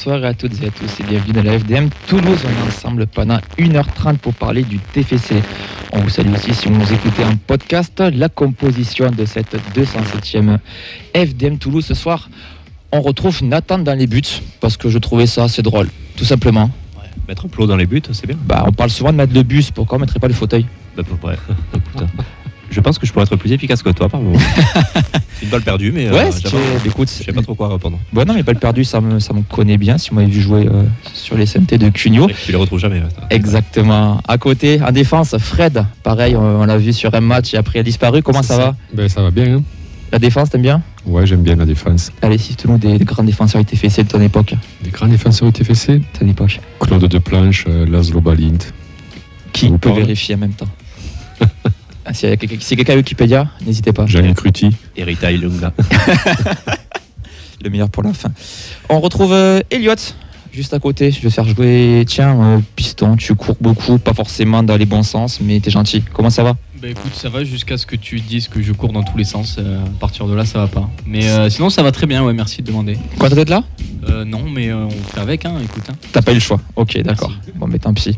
Bonsoir à toutes et à tous et bienvenue dans la FDM Toulouse. On est ensemble pendant 1h30 pour parler du TFC. On vous salue aussi si vous nous écoutez en podcast. La composition de cette 207e FDM Toulouse ce soir, on retrouve Nathan dans les buts parce que je trouvais ça assez drôle, tout simplement. Ouais, mettre un plot dans les buts, c'est bien. On parle souvent de mettre le bus, pourquoi on ne mettrait pas le fauteuil? Ouais, écoute, je pense que je pourrais être plus efficace que toi par moment. C'est une balle perdue, mais écoute, je sais pas trop quoi répondre. Ouais, non, mais balle perdue, ça me connaît bien. Si vous m'avez vu jouer sur les SMT de Cugno. Tu les retrouves jamais. Ouais. Exactement. À côté, en défense, Fred, pareil, on l'a vu sur un match et après il a disparu. Comment ça va? Ça va bien. Hein. La défense, t'aimes bien? Ouais, j'aime bien la défense. Allez, cite-nous des grands défenseurs TFC de ton époque. Des grands défenseurs TFC? Ton époque. Claude Deplanche, Laszlo Balint. Qui peut vérifier en même temps? Si quelqu'un a Wikipédia, n'hésitez pas. Jeanne Cruti. Erita Ilunga. Le meilleur pour la fin. On retrouve Elliot, juste à côté. Je vais faire jouer, piston, tu cours beaucoup, pas forcément dans les bons sens, mais t'es gentil. Comment ça va? Écoute, ça va jusqu'à ce que tu dises que je cours dans tous les sens. À partir de là, ça va pas. Mais sinon, ça va très bien, ouais, merci de demander. Content d'être là? Non, mais on fait avec, écoute. T'as pas eu le choix. Ok, d'accord. Merci. Bon, mais tant pis.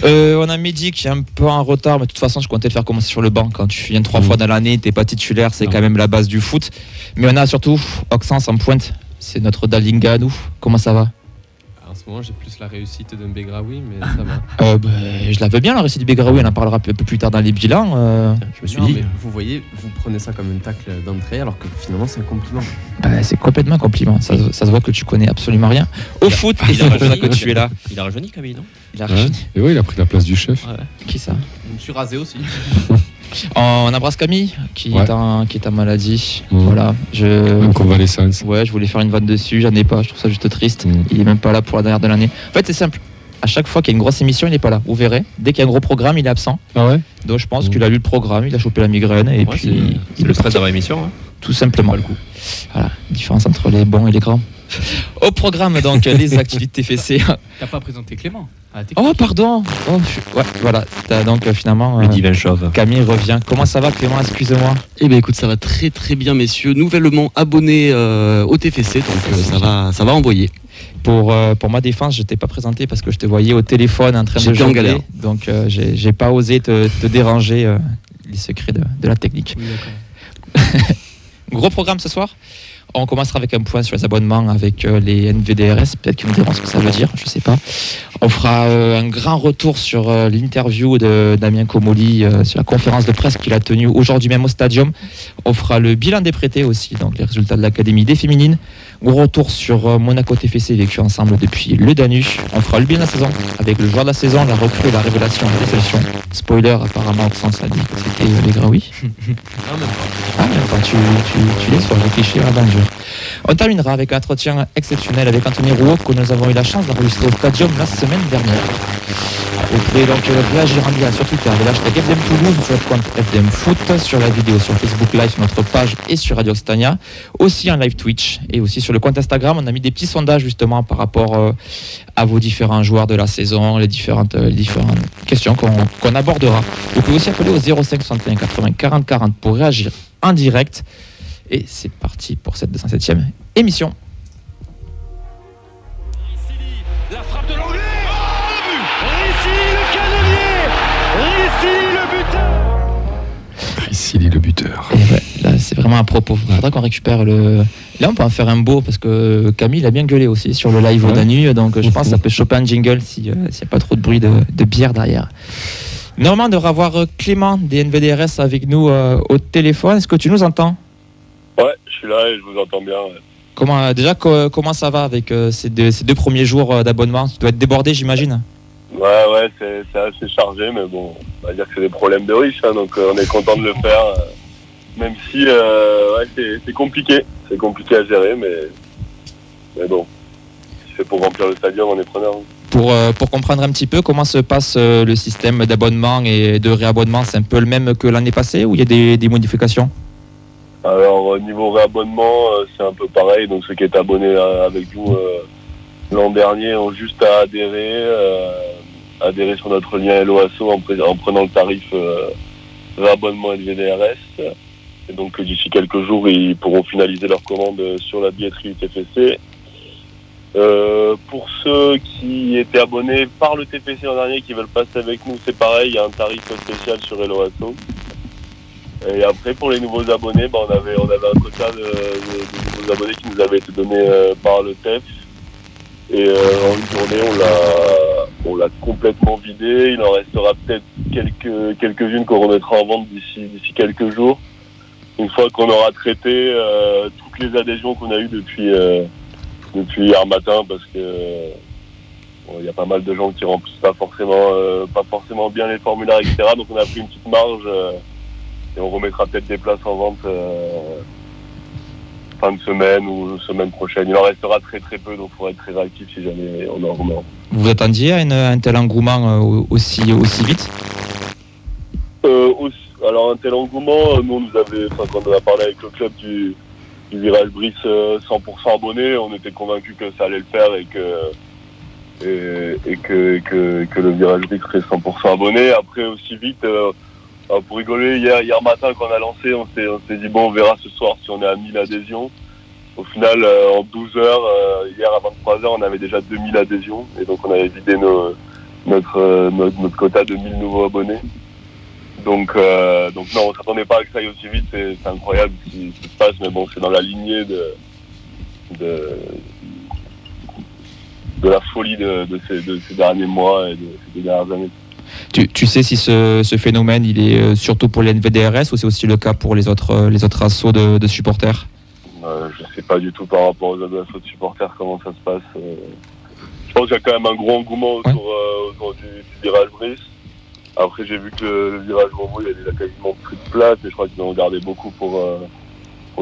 On a Mehdi qui est un peu en retard, mais de toute façon, je comptais te faire commencer sur le banc. Quand tu viens 3 fois dans l'année, t'es pas titulaire, c'est quand même la base du foot. Mais on a surtout Oxens en pointe. C'est notre Dalinga à nous. Comment ça va? En ce moment, j'ai plus la réussite d'un Begraoui, mais ça va. Je la veux bien, la réussite du Begraoui. On en parlera un peu plus tard dans les bilans. Je me suis dit. Mais vous voyez, vous prenez ça comme une tacle d'entrée, alors que finalement, c'est un compliment. C'est complètement un compliment. Ça se voit que tu connais absolument rien au foot. Et c'est pour ça que tu es là. Il a rajeuni, Camille, non? Il a rajeuni. Et oui, il a pris la place du chef. Ouais. Qui ça? Je me suis rasé aussi. On embrasse Camille qui est en maladie. Voilà. En convalescence. Ouais, je voulais faire une vanne dessus, j'en ai pas. Je trouve ça juste triste. Il est même pas là pour la dernière de l'année. En fait, c'est simple. À chaque fois qu'il y a une grosse émission, il n'est pas là. Vous verrez. Dès qu'il y a un gros programme, il est absent. Ah ouais? Donc je pense qu'il a lu le programme, il a chopé la migraine et puis c'est le stress d'avoir émission. Tout simplement. Pas le coup. Voilà. Différence entre les bons et les grands. Au programme donc les activités TFC. T'as pas présenté Clément? Oh pardon. Ouais, voilà. Donc finalement. Le divin chauve. Camille revient. Comment ça va Clément? Excusez-moi. Écoute, ça va très très bien messieurs. Nouvellement abonné au TFC, donc ça va envoyer. Pour ma défense, je t'ai pas présenté parce que je te voyais au téléphone en train de jongler. En galère. Donc j'ai pas osé te déranger les secrets de la technique. Oui, d'accord. Gros programme ce soir. On commencera avec un point sur les abonnements avec les NVDRS, peut-être qu'ils nous diront ce que ça veut dire, je sais pas. On fera un grand retour sur l'interview de Damien Comoli sur la conférence de presse qu'il a tenue aujourd'hui même au Stadium. On fera le bilan des prêtés aussi, donc les résultats de l'Académie des féminines. Gros retour sur Monaco TFC vécu ensemble depuis le Danus. On fera le bilan de la saison avec le joueur de la saison, la recrue, la révélation, la déception. Spoiler, apparemment, Oxens a dit que c'était les Graoui. Tu laisses sur réfléchir à danger. On terminera avec un entretien exceptionnel avec Anthony Rouault que nous avons eu la chance d'enregistrer au Stadium la semaine dernière. Vous pouvez donc réagir en lien sur Twitter avec l'hashtag FDM Toulouse, sur le compte FDM Foot, sur la vidéo sur Facebook Live, sur notre page et sur Radio Occitania, aussi en live Twitch et aussi sur le compte Instagram. On a mis des petits sondages justement par rapport à vos différents joueurs de la saison, les différentes questions qu'on abordera. Vous pouvez aussi appeler au 05 61 80 40 40 pour réagir en direct. Et c'est parti pour cette 207e émission. La frappe de l'anglais. Rissi le buteur. Rissi le buteur. Et ouais, là c'est vraiment à propos. Il faudra qu'on récupère le. Là on peut en faire un beau parce que Camille il a bien gueulé aussi sur le live au Danu, donc je pense que ça peut choper un jingle s'il n'y a pas trop de bruit de bière derrière. Normalement on devrait avoir Clément des NVDRS avec nous au téléphone. Est-ce que tu nous entends? Ouais, je suis là et je vous entends bien. Ouais. Comment ça va avec ces deux premiers jours d'abonnement? Tu dois être débordé, j'imagine. Ouais, c'est assez chargé, mais bon, on va dire que c'est des problèmes de riches, donc on est content de le faire, même si c'est compliqué. C'est compliqué à gérer, mais bon, si c'est pour remplir le stadium, on est preneur. Pour comprendre un petit peu comment se passe le système d'abonnement et de réabonnement, c'est un peu le même que l'année passée ou il y a des modifications? Alors au niveau réabonnement, c'est un peu pareil. Donc ceux qui étaient abonnés avec nous l'an dernier ont juste à adhérer sur notre lien Helloasso en prenant le tarif réabonnement LVDRS. Et donc d'ici quelques jours, ils pourront finaliser leur commande sur la billetterie du TFC. Pour ceux qui étaient abonnés par le TPC l'an dernier qui veulent passer avec nous, c'est pareil, il y a un tarif spécial sur Hello Asso. Et après pour les nouveaux abonnés, on avait un quota de nouveaux abonnés qui nous avait été donné par le TEF. Et en une journée on l'a complètement vidé. Il en restera peut-être quelques-unes qu'on remettra en vente d'ici quelques jours. Une fois qu'on aura traité toutes les adhésions qu'on a eues depuis hier matin, parce que il y a pas mal de gens qui remplissent pas forcément bien les formulaires, etc. Donc on a pris une petite marge et on remettra peut-être des places en vente fin de semaine ou semaine prochaine. Il en restera très très peu, donc il faudra être très réactif si jamais on en remet. Vous attendiez à un tel engouement aussi vite? Alors un tel engouement, nous quand on a parlé avec le club du Virage Brice 100% abonné, on était convaincus que ça allait le faire et que le Virage Brice serait 100% abonné. Après aussi vite, pour rigoler, hier matin quand on a lancé, on s'est dit on verra ce soir si on est à 1000 adhésions. Au final, en 12 heures, hier à 23h, on avait déjà 2000 adhésions et donc on avait vidé notre quota de 1000 nouveaux abonnés. Donc non, on s'attendait pas à que ça aille aussi vite, c'est incroyable ce qui se passe, mais bon, c'est dans la lignée de la folie de ces derniers mois et de ces dernières années. Tu sais si ce phénomène il est surtout pour les NVDRS ou c'est aussi le cas pour les autres assos de supporters? Je sais pas du tout par rapport aux autres assos de supporters comment ça se passe. Je pense qu'il y a quand même un gros engouement autour du Virage Brice. Après j'ai vu que le Virage Rombo il a quasiment plus de place et je crois qu'ils en ont gardé beaucoup pour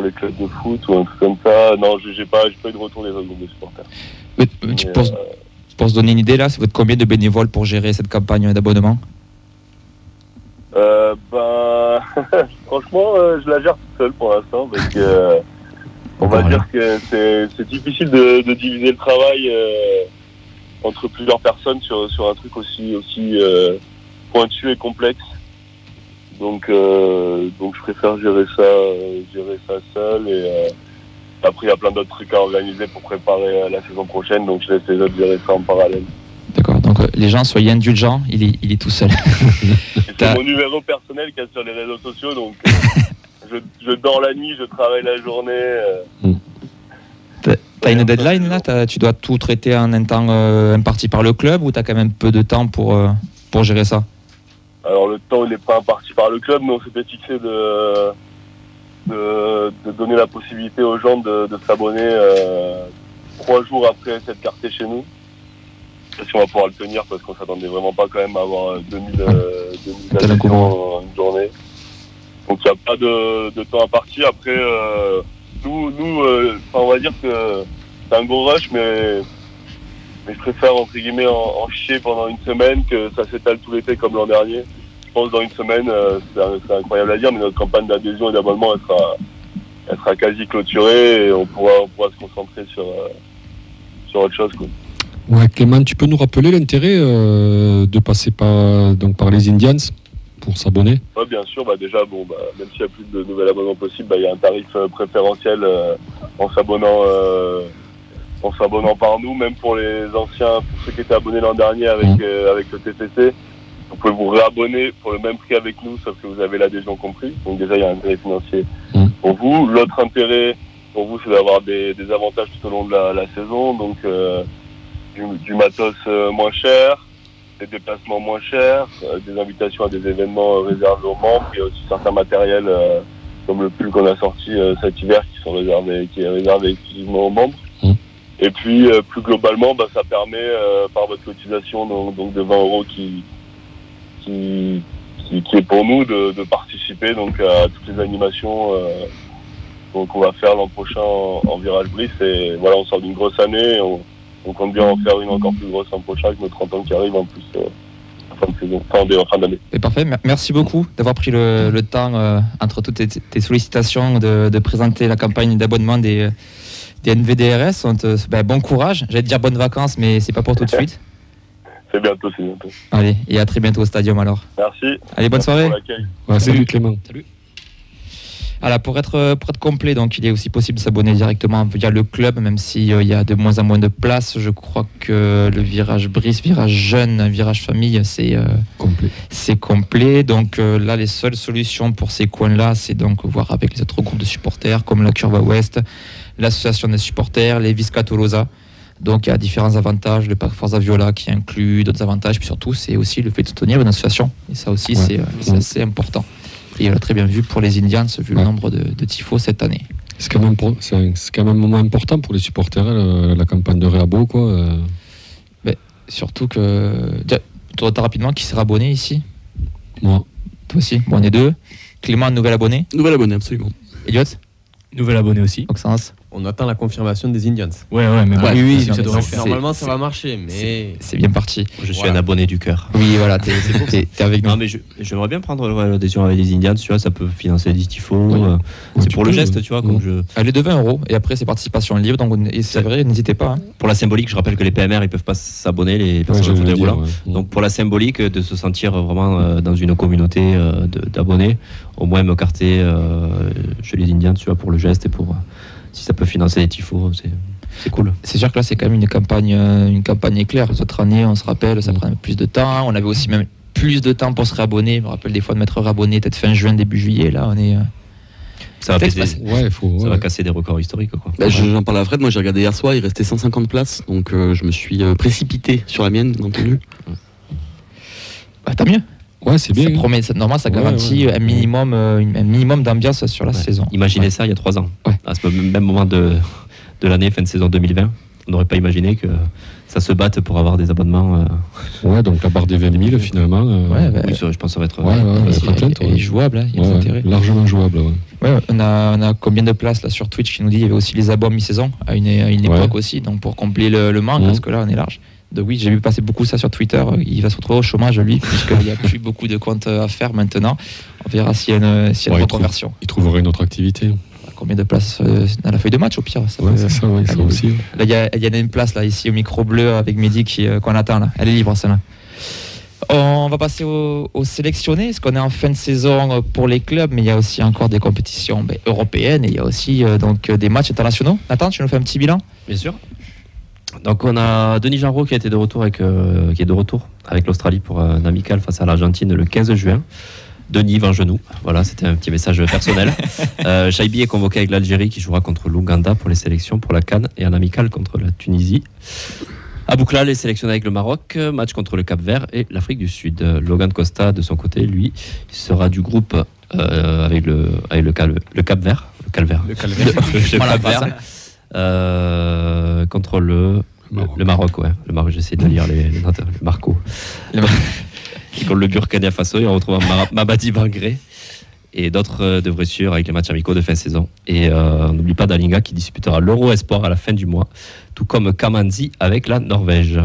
les clubs de foot ou un truc comme ça. Non, j'ai pas eu de retour des autres groupes de supporters. Pour se donner une idée là, c'est votre combien de bénévoles pour gérer cette campagne d'abonnement? Franchement, je la gère tout seul pour l'instant parce que on va dire que c'est difficile de diviser le travail entre plusieurs personnes sur un truc aussi pointu et complexe. Donc je préfère gérer ça seul et après il y a plein d'autres trucs à organiser pour préparer la saison prochaine, donc je laisse les autres gérer ça en parallèle. D'accord, donc les gens soyez indulgents, il est tout seul. C'est mon numéro personnel qu'il y a sur les réseaux sociaux, donc je dors la nuit, je travaille la journée. T'as une deadline là? Tu dois tout traiter en un temps imparti par le club ou t'as quand même peu de temps pour gérer ça? Alors le temps il n'est pas imparti par le club, mais on s'était fixé de donner la possibilité aux gens de s'abonner 3 jours après s'être carté chez nous. Je sais pas si on va pouvoir le tenir parce qu'on s'attendait vraiment pas quand même à avoir 2000 adhésions en une journée. Donc il n'y a pas de temps imparti. Après, nous, on va dire que c'est un gros rush, mais je préfère entre guillemets en chier pendant une semaine que ça s'étale tout l'été comme l'an dernier. Je pense que dans une semaine, c'est incroyable à dire, mais notre campagne d'adhésion et d'abonnement elle sera quasi clôturée et on pourra se concentrer sur autre chose, quoi. Ouais, Clément, tu peux nous rappeler l'intérêt de passer par les Indians pour s'abonner? Ouais, bien sûr. Déjà, même s'il n'y a plus de nouvel abonnement possible, il y a un tarif préférentiel en s'abonnant par nous, même pour les anciens, pour ceux qui étaient abonnés l'an dernier avec le TCC. Vous pouvez vous réabonner pour le même prix avec nous, sauf que vous avez l'adhésion compris. Donc déjà, il y a un intérêt financier pour vous. L'autre intérêt pour vous, c'est d'avoir des avantages tout au long de la saison. Donc du matos moins cher, des déplacements moins chers, des invitations à des événements réservés aux membres. Il y a aussi certains matériels comme le pull qu'on a sorti cet hiver qui est réservé exclusivement aux membres. Et puis plus globalement, ça permet par votre cotisation donc de 20 € qui est pour nous de participer donc à toutes les animations qu'on va faire l'an prochain en Virage Brice. Et voilà, on sort d'une grosse année et on compte bien en faire une encore plus grosse l'an prochain avec nos 30 ans qui arrivent en plus en fin de saison, en fin d'année. Parfait, merci beaucoup d'avoir pris le temps entre toutes tes sollicitations de présenter la campagne d'abonnement des NVDRS. Bon courage, j'allais te dire bonnes vacances, mais c'est pas pour tout de suite. C'est bientôt. Allez, et à très bientôt au stadium alors. Merci. Allez, bonne soirée. Ouais, salut Clément. Salut. Alors, pour être complet, donc il est aussi possible de s'abonner directement via le club, même s'il y a de moins en moins de places. Je crois que le virage Brice, virage jeune, virage famille, c'est complet. Donc là, les seules solutions pour ces coins-là, c'est donc voir avec les autres groupes de supporters, comme la Curva Ouest, l'association des supporters, les Visca Tolosa. Donc il y a différents avantages, le parc Forza Viola qui inclut d'autres avantages, puis surtout c'est aussi le fait de soutenir une association. Et ça aussi c'est assez important. Et on l'a très bien vu pour les Indians, vu le nombre de tifos cette année. C'est quand même un moment important pour les supporters, la campagne de Réabo, quoi. Mais surtout que... Toi, rapidement, qui s'est abonné ici? Moi. Toi aussi? Bon, on est deux. Clément, nouvel abonné? Nouvel abonné, absolument. Elliot? Nouvel abonné aussi. Maxence? On attend la confirmation des Indians. Ouais, mais bon, oui, ça devrait le faire. Normalement, ça va marcher, mais... C'est bien parti. Je suis un abonné du cœur. Oui, voilà, t'es avec nous. Non, mais j'aimerais bien prendre l'adhésion avec les Indians, tu vois, ça peut financer des tifos. C'est pour le geste, tu vois, comme je... Elle est de 20 €, et après c'est participation libre, donc et c'est vrai, n'hésitez pas. Hein. Pour la symbolique, je rappelle que les PMR, ils peuvent pas s'abonner, les personnes fauteuil roulant. Donc pour la symbolique, de se sentir vraiment dans une communauté d'abonnés, au moins me carter chez les Indians, tu vois, pour le geste et pour... si ça peut financer les tifos, c'est cool. C'est sûr que là, c'est quand même une campagne éclair. Les autres années, on se rappelle, ça prenait plus de temps. On avait aussi même plus de temps pour se réabonner. Je me rappelle des fois de m'être réabonné peut-être fin juin, début juillet. Là, on est... Ça va casser des records historiques, quoi. Bah, j'en parle à Fred, moi j'ai regardé hier soir, il restait 150 places, donc je me suis précipité sur la mienne, bien entendu. Bah, tant mieux. Ouais, c'est bien. Normalement, ça garantit un minimum d'ambiance sur la saison. Imaginez ça il y a 3 ans. À ce même moment de l'année, fin de saison 2020, on n'aurait pas imaginé que ça se batte pour avoir des abonnements. Ouais, donc la barre des 20 000, finalement. Oui, je pense que ça va être et jouable, hein, il y a des intérêts. Largement jouable. Ouais, on a combien de places là sur Twitch qui nous dit qu'il y avait aussi les abos mi-saison à une époque aussi, donc pour combler le manque, parce que là on est large. Donc oui, j'ai vu passer beaucoup ça sur Twitter. Il va se retrouver au chômage, lui, puisqu'il n'y a plus beaucoup de comptes à faire maintenant. On verra s'il y a une reconversion. Il trouverait une autre activité. Combien de places dans la feuille de match, au pire? C'est ça aussi. Là, il y a une place, là, ici, au micro bleu, avec Mehdi qu'on attend. Là. Elle est libre, celle-là. On va passer aux sélectionnés, parce qu'on est en fin de saison pour les clubs, mais il y a aussi encore des compétitions européennes, et il y a aussi donc, des matchs internationaux. Nathan, tu nous fais un petit bilan? Bien sûr. Donc on a Denis Genreau qui est de retour avec l'Australie pour un amical face à l'Argentine le 15 juin. Denis Vangenou, voilà, c'était un petit message personnel. Chaibi est convoqué avec l'Algérie qui jouera contre l'Ouganda pour les sélections pour la CAN et un amical contre la Tunisie. Abouklal est sélectionné avec le Maroc, match contre le Cap-Vert et l'Afrique du Sud. Logan Costa de son côté, lui, il sera du groupe avec le Cap-Vert. Contre le Maroc, Le Maroc, j'essaie de lire les notes, le Marco. Contre le Burkina Faso, et on retrouve Mabadi Bangré et d'autres devraient suivre avec les matchs amicaux de fin de saison. Et on n'oublie pas Dalinga qui disputera l'Euro Espoir à la fin du mois, tout comme Kamanzi avec la Norvège.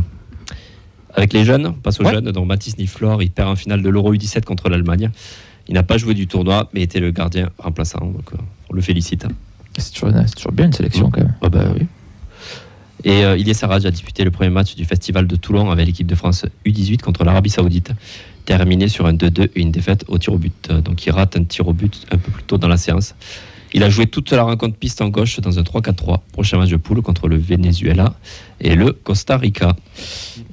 Avec les jeunes, on passe aux jeunes. Donc Mathis Niflor, il perd en finale de l'Euro U17 contre l'Allemagne. Il n'a pas joué du tournoi, mais était le gardien remplaçant. Donc on le félicite. C'est toujours bien une sélection quand même. Ah bah oui. Et Ilyes Sarraj a disputé le premier match du festival de Toulon avec l'équipe de France U18 contre l'Arabie Saoudite, terminé sur un 2-2 et une défaite au tir au but. Donc il rate un tir au but un peu plus tôt dans la séance. Il a joué toute la rencontre piste en gauche dans un 3-4-3. Prochain match de poule contre le Venezuela et le Costa Rica.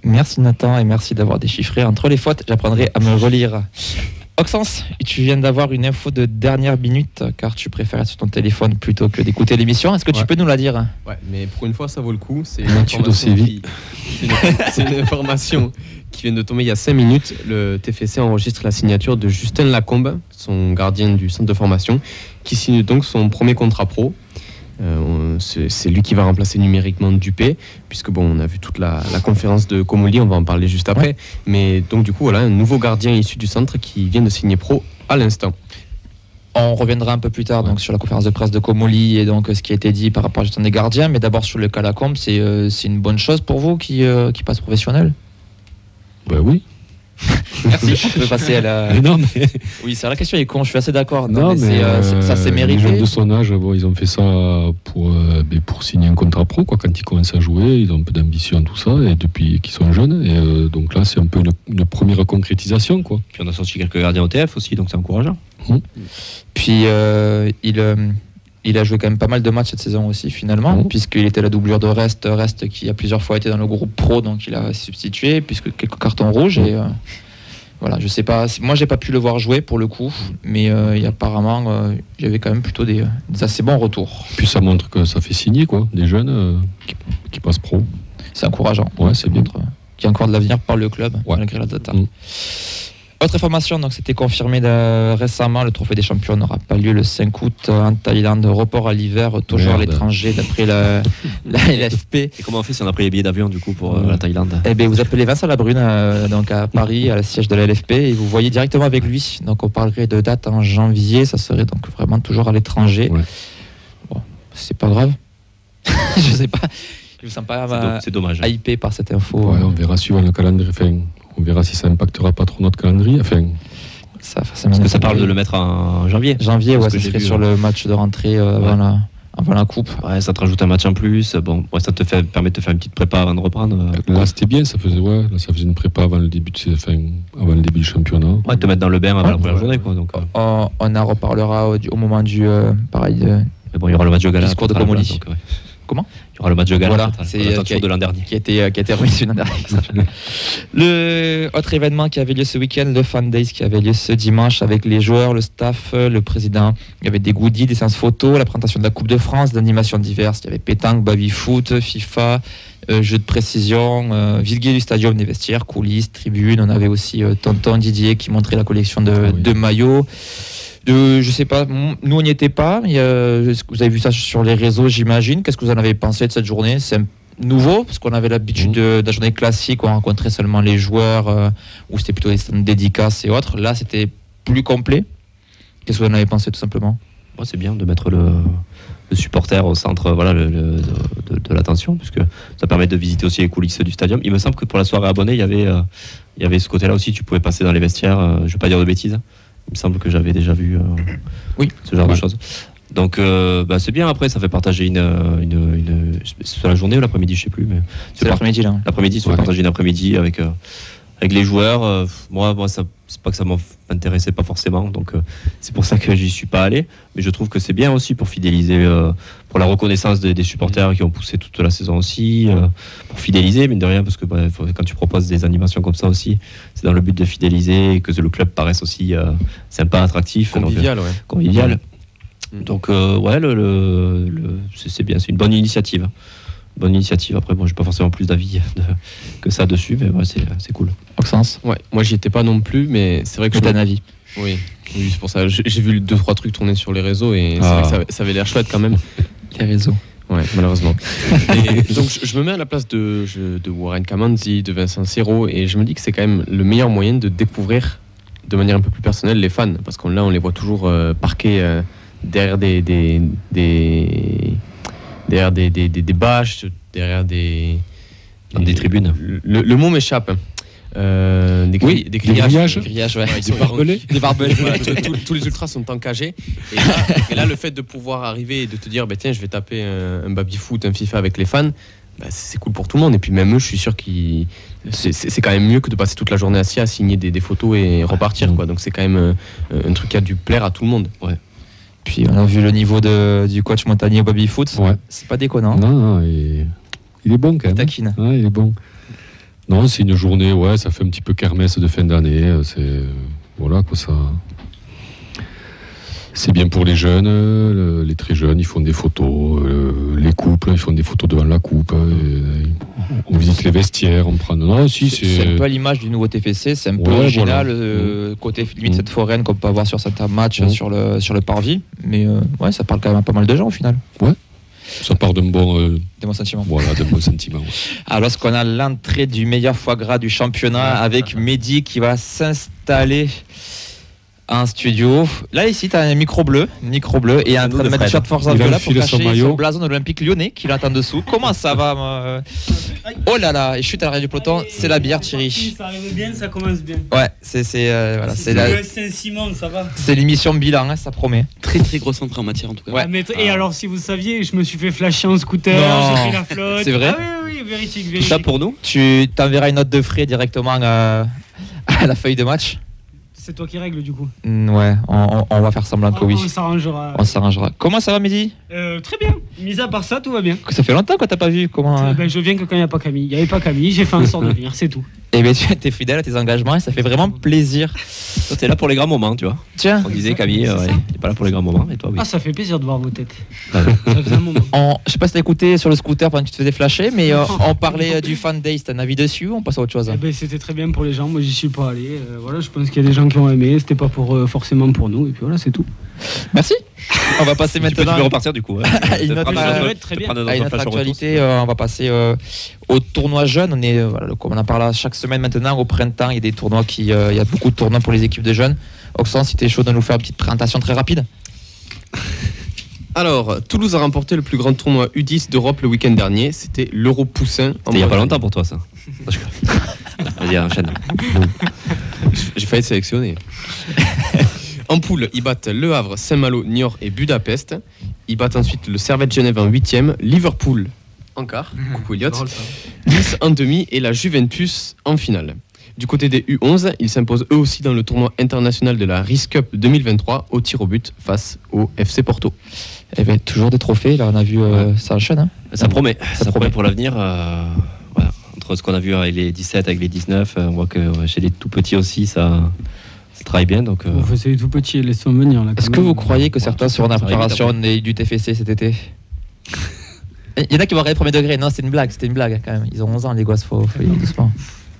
Merci Nathan et merci d'avoir déchiffré entre les fautes. J'apprendrai à me relire. Oxens, tu viens d'avoir une info de dernière minute car tu préfères être sur ton téléphone plutôt que d'écouter l'émission. Est-ce que tu peux nous la dire? Ouais, mais pour une fois, ça vaut le coup. C'est une information qui vient de tomber il y a 5 minutes. Le TFC enregistre la signature de Justin Lacombe, son gardien du centre de formation, qui signe donc son premier contrat pro. C'est lui qui va remplacer numériquement Dupé, puisque bon, on a vu toute la conférence de Comolli, on va en parler juste après. Mais donc du coup, voilà, un nouveau gardien issu du centre qui vient de signer pro à l'instant. On reviendra un peu plus tard donc, sur la conférence de presse de Comolli et donc ce qui a été dit par rapport à la gestion des gardiens. Mais d'abord sur le cas Lacombe, c'est une bonne chose pour vous qui passe professionnel? Ben oui. Merci, on peut passer à la. Non, mais, Oui, c'est la question est con, je suis assez d'accord. non, mais ça s'est les mérité. jeunes de son âge, bon, ils ont fait ça pour signer un contrat pro. Quoi. Quand ils commencent à jouer, ils ont un peu d'ambition, tout ça, et depuis qu'ils sont jeunes. Et donc là, c'est un peu une première concrétisation. Quoi. Puis on a sorti quelques gardiens au TF aussi, donc c'est encourageant. Puis il a joué quand même pas mal de matchs cette saison aussi finalement, puisqu'il était la doublure de Rest qui a plusieurs fois été dans le groupe pro, donc il a substitué, puisque quelques cartons rouges. Et voilà, je sais pas, moi j'ai pas pu le voir jouer pour le coup, mais apparemment il y avait quand même plutôt des assez bons retours. Puis ça montre que ça fait signer quoi, des jeunes qui passent pro. C'est encourageant. Ouais, c'est bien. Qu'il y a encore de l'avenir par le club, malgré la data. Autre information, donc c'était confirmé récemment, le Trophée des Champions n'aura pas lieu le 5 août en Thaïlande. Report à l'hiver, toujours à l'étranger, d'après la LFP. Et comment on fait si on a pris les billets d'avion du coup pour la Thaïlande? Eh bien, vous appelez Vincent Labrune donc à Paris, à la siège de la LFP, et vous voyez directement avec lui. Donc on parlerait de date en janvier, ça serait donc vraiment toujours à l'étranger. Ouais. Bon, c'est pas grave. Je sais pas. Je me sens pas c'est dommage. hypé par cette info. Ouais, on verra suivant le calendrier. Enfin, on verra si ça impactera pas trop notre calendrier. Enfin, parce que ça parle de le mettre en janvier. Janvier, ouais, ça serait sur le match de rentrée avant la coupe. Ouais, ça te rajoute un match en plus. Bon, ouais, ça te permet de te faire une petite prépa avant de reprendre. là, c'était bien. Ça faisait une prépa avant le début du championnat. Ouais, te mettre dans le bain avant la première journée, quoi. Donc, on en reparlera au moment du pareil. Mais bon, il y aura le match de gala. Discours de Pomoli. Comment ? Il y aura le match de gala. Voilà, c'est de l'an dernier. Qui a été remis l'an dernier. Le autre événement qui avait lieu ce week-end, le Fan Days qui avait lieu ce dimanche avec les joueurs, le staff, le président. Il y avait des goodies, des séances photos, la présentation de la Coupe de France, d'animations diverses. Il y avait pétanque, baby-foot, FIFA, jeux de précision, Vilguier du stadium, des vestiaires, coulisses, tribunes. On avait aussi Tonton Didier qui montrait la collection de maillots. Je sais pas, nous on n'y était pas. Vous avez vu ça sur les réseaux, j'imagine. Qu'est-ce que vous en avez pensé de cette journée? C'est nouveau, parce qu'on avait l'habitude de la journée classique où on rencontrait seulement les joueurs, où c'était plutôt des stands dédicaces et autres. Là, c'était plus complet. Qu'est-ce que vous en avez pensé, tout simplement? Moi, c'est bien de mettre le supporter au centre de l'attention, puisque ça permet de visiter aussi les coulisses du stadium. Il me semble que pour la soirée abonnée, il y avait ce côté-là aussi. Tu pouvais passer dans les vestiaires, je ne vais pas dire de bêtises. Il me semble que j'avais déjà vu ce genre de choses. Donc c'est bien, après ça fait partager c'est la journée ou l'après-midi, je sais plus, mais c'est l'après-midi là. L'après-midi, ça fait partager une après-midi avec les joueurs. Moi ça, c'est pas que ça m'intéressait pas forcément, donc c'est pour ça que j'y suis pas allé, mais je trouve que c'est bien aussi pour fidéliser, pour la reconnaissance des supporters qui ont poussé toute la saison aussi, pour fidéliser, mine de rien, parce que quand tu proposes des animations comme ça aussi, c'est dans le but de fidéliser, que le club paraisse aussi sympa, attractif, convivial. Convivial. Donc c'est bien, c'est une bonne initiative. Bonne initiative. Après, bon, j'ai pas forcément plus d'avis que ça dessus, mais ouais, c'est cool. Maxence ? Ouais, moi j'y étais pas non plus, mais c'est vrai que j'ai un avis. Oui, c'est pour ça. J'ai vu 2-3 trucs tourner sur les réseaux et c'est vrai que ça avait l'air chouette quand même. Les réseaux. Ouais, malheureusement. Et donc je me mets à la place de Warren Kamanzi, de Vincent Serrault, et je me dis que c'est quand même le meilleur moyen de découvrir de manière un peu plus personnelle les fans, parce qu'on on les voit toujours parqués derrière des bâches, derrière des tribunes. Le mot m'échappe. Des grillages, ouais. Des barbelés. Voilà, tous les ultras sont encagés. Et là, le fait de pouvoir arriver et de te dire, tiens, je vais taper un baby-foot, un FIFA avec les fans, c'est cool pour tout le monde. Et puis même eux, je suis sûr que c'est quand même mieux que de passer toute la journée assis à signer des photos et repartir, quoi. Donc c'est quand même un truc qui a dû plaire à tout le monde. Ouais. Puis on a vu le niveau du coach Montagnier au baby-foot. Ouais. C'est pas déconnant. Non, il est bon quand même. Taquine. Ouais, il est bon. Non, c'est une journée, ça fait un petit peu kermesse de fin d'année. Voilà, quoi, ça. C'est bien pour les jeunes, les très jeunes, ils font des photos. Les couples, ils font des photos devant la coupe. On visite les vestiaires, on prend. Non, c'est un peu à l'image du nouveau TFC, c'est un peu original, côté limite cette foraine qu'on peut avoir sur certains matchs sur le parvis. Mais ça parle quand même à pas mal de gens au final. Ouais. Ça part d'un bon sentiment. Voilà, d'un bon sentiment. Ouais. Alors, lorsqu'on a l'entrée du meilleur foie gras du championnat avec Mehdi qui va s'installer en studio. Là, ici, tu as un micro bleu et en train de mettre le shirt Force Alpes là pour cacher son blason de l'Olympique Lyonnais qui l'attend dessous. Comment ça va Oh là là, et chute à l'arrière du peloton, c'est la bière, Thierry. Ça arrive bien, ça commence bien. Ouais, c'est Saint-Simon, ça va. C'est l'émission bilan, hein, ça promet. Très très grosse entrée en matière en tout cas. Ouais. Et alors, si vous saviez, je me suis fait flasher en scooter, Non. j'ai pris la flotte. C'est vrai? Oui, véridique. Tout ça pour nous. Tu t'enverras une note de frais directement à la feuille de match. C'est toi qui règles du coup. Ouais, on va faire semblant que oui. On s'arrangera. On s'arrangera. Comment ça va, Mehdi? Très bien. Mis à part ça, tout va bien. Ça fait longtemps que t'as pas vu. Comment Je viens que quand il n'y a pas Camille. Il n'y avait pas Camille, j'ai fait en sorte de venir, c'est tout. Eh bien, tu es fidèle à tes engagements et ça fait vraiment plaisir. Toi, t'es là pour les grands moments, tu vois. Tiens, On disait Camille, il est pas là pour les grands moments, et toi, oui. Ah, ça fait plaisir de voir vos têtes. Ouais. Ça faisait un moment. je sais pas si t'as écouté sur le scooter pendant que tu te faisais flasher, mais on parlait du Fan Day. T'as un avis dessus ou on passe à autre chose? C'était très bien pour les gens. Moi, j'y suis pas allé. Voilà, je pense qu'il y a des gens qui ont aimé. C'était pas forcément pour nous. Et puis voilà, c'est tout. Merci. On va passer Tu peux maintenant repartir du coup. Hein. à une autre actualité. On va passer au tournoi jeune. On en parle chaque semaine maintenant. Au printemps, il y a des tournois il y a beaucoup de tournois pour les équipes de jeunes. Oxen, si tu es chaud de nous faire une petite présentation très rapide. Alors, Toulouse a remporté le plus grand tournoi U10 d'Europe le week-end dernier. C'était l'Euro Poussin. C'était il n'y a pas longtemps pour toi, ça. Vas-y, enchaîne. J'ai failli sélectionner. En poule, ils battent Le Havre, Saint-Malo, Niort et Budapest. Ils battent ensuite le Servette Genève en 8e, Liverpool en quart, coucou Elliot, Nice en demi et la Juventus en finale. Du côté des U11, ils s'imposent eux aussi dans le tournoi international de la Risk Cup 2023 au tir au but face au FC Porto. Eh bien, toujours des trophées, là on a vu ça enchaîne. Hein. Ça promet pour l'avenir. Voilà. Entre ce qu'on a vu avec les 17, avec les 19, on voit que chez les tout petits aussi, ça travaille bien. Donc, C'est les tout petits, laissons venir. Là, est-ce que vous croyez que certains seront en préparation du TFC cet été? Il y en a qui vont regarder premier degré. Non, c'était une blague quand même. Ils ont 11 ans, les gosses, faut y aller doucement.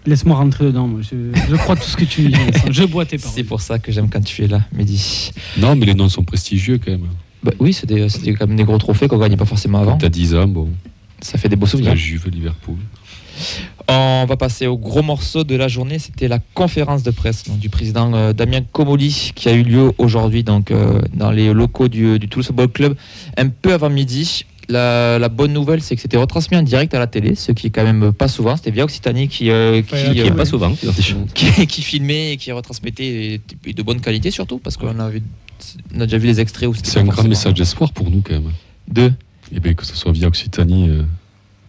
Laisse-moi rentrer dedans, moi. Je crois tout ce que tu dis. Je bois tes paroles. C'est pour ça que j'aime quand tu es là, Mehdi. Non, mais les noms sont prestigieux quand même. Bah, oui, c'est quand même des gros trophées qu'on ne gagnait pas forcément avant. T'as 10 ans, bon. Ça fait des beaux souvenirs. La Juve, Liverpool. On va passer au gros morceau de la journée. C'était la conférence de presse du président Damien Comolli qui a eu lieu aujourd'hui dans les locaux du Toulouse Football Club un peu avant midi. La bonne nouvelle, c'est que c'était retransmis en direct à la télé, ce qui est quand même pas souvent. C'était via Occitanie qui est pas souvent, qui filmait et qui retransmettait de bonne qualité surtout, parce qu'on a déjà vu les extraits où c'est un grand message d'espoir pour nous quand même. Et bien que ce soit via Occitanie,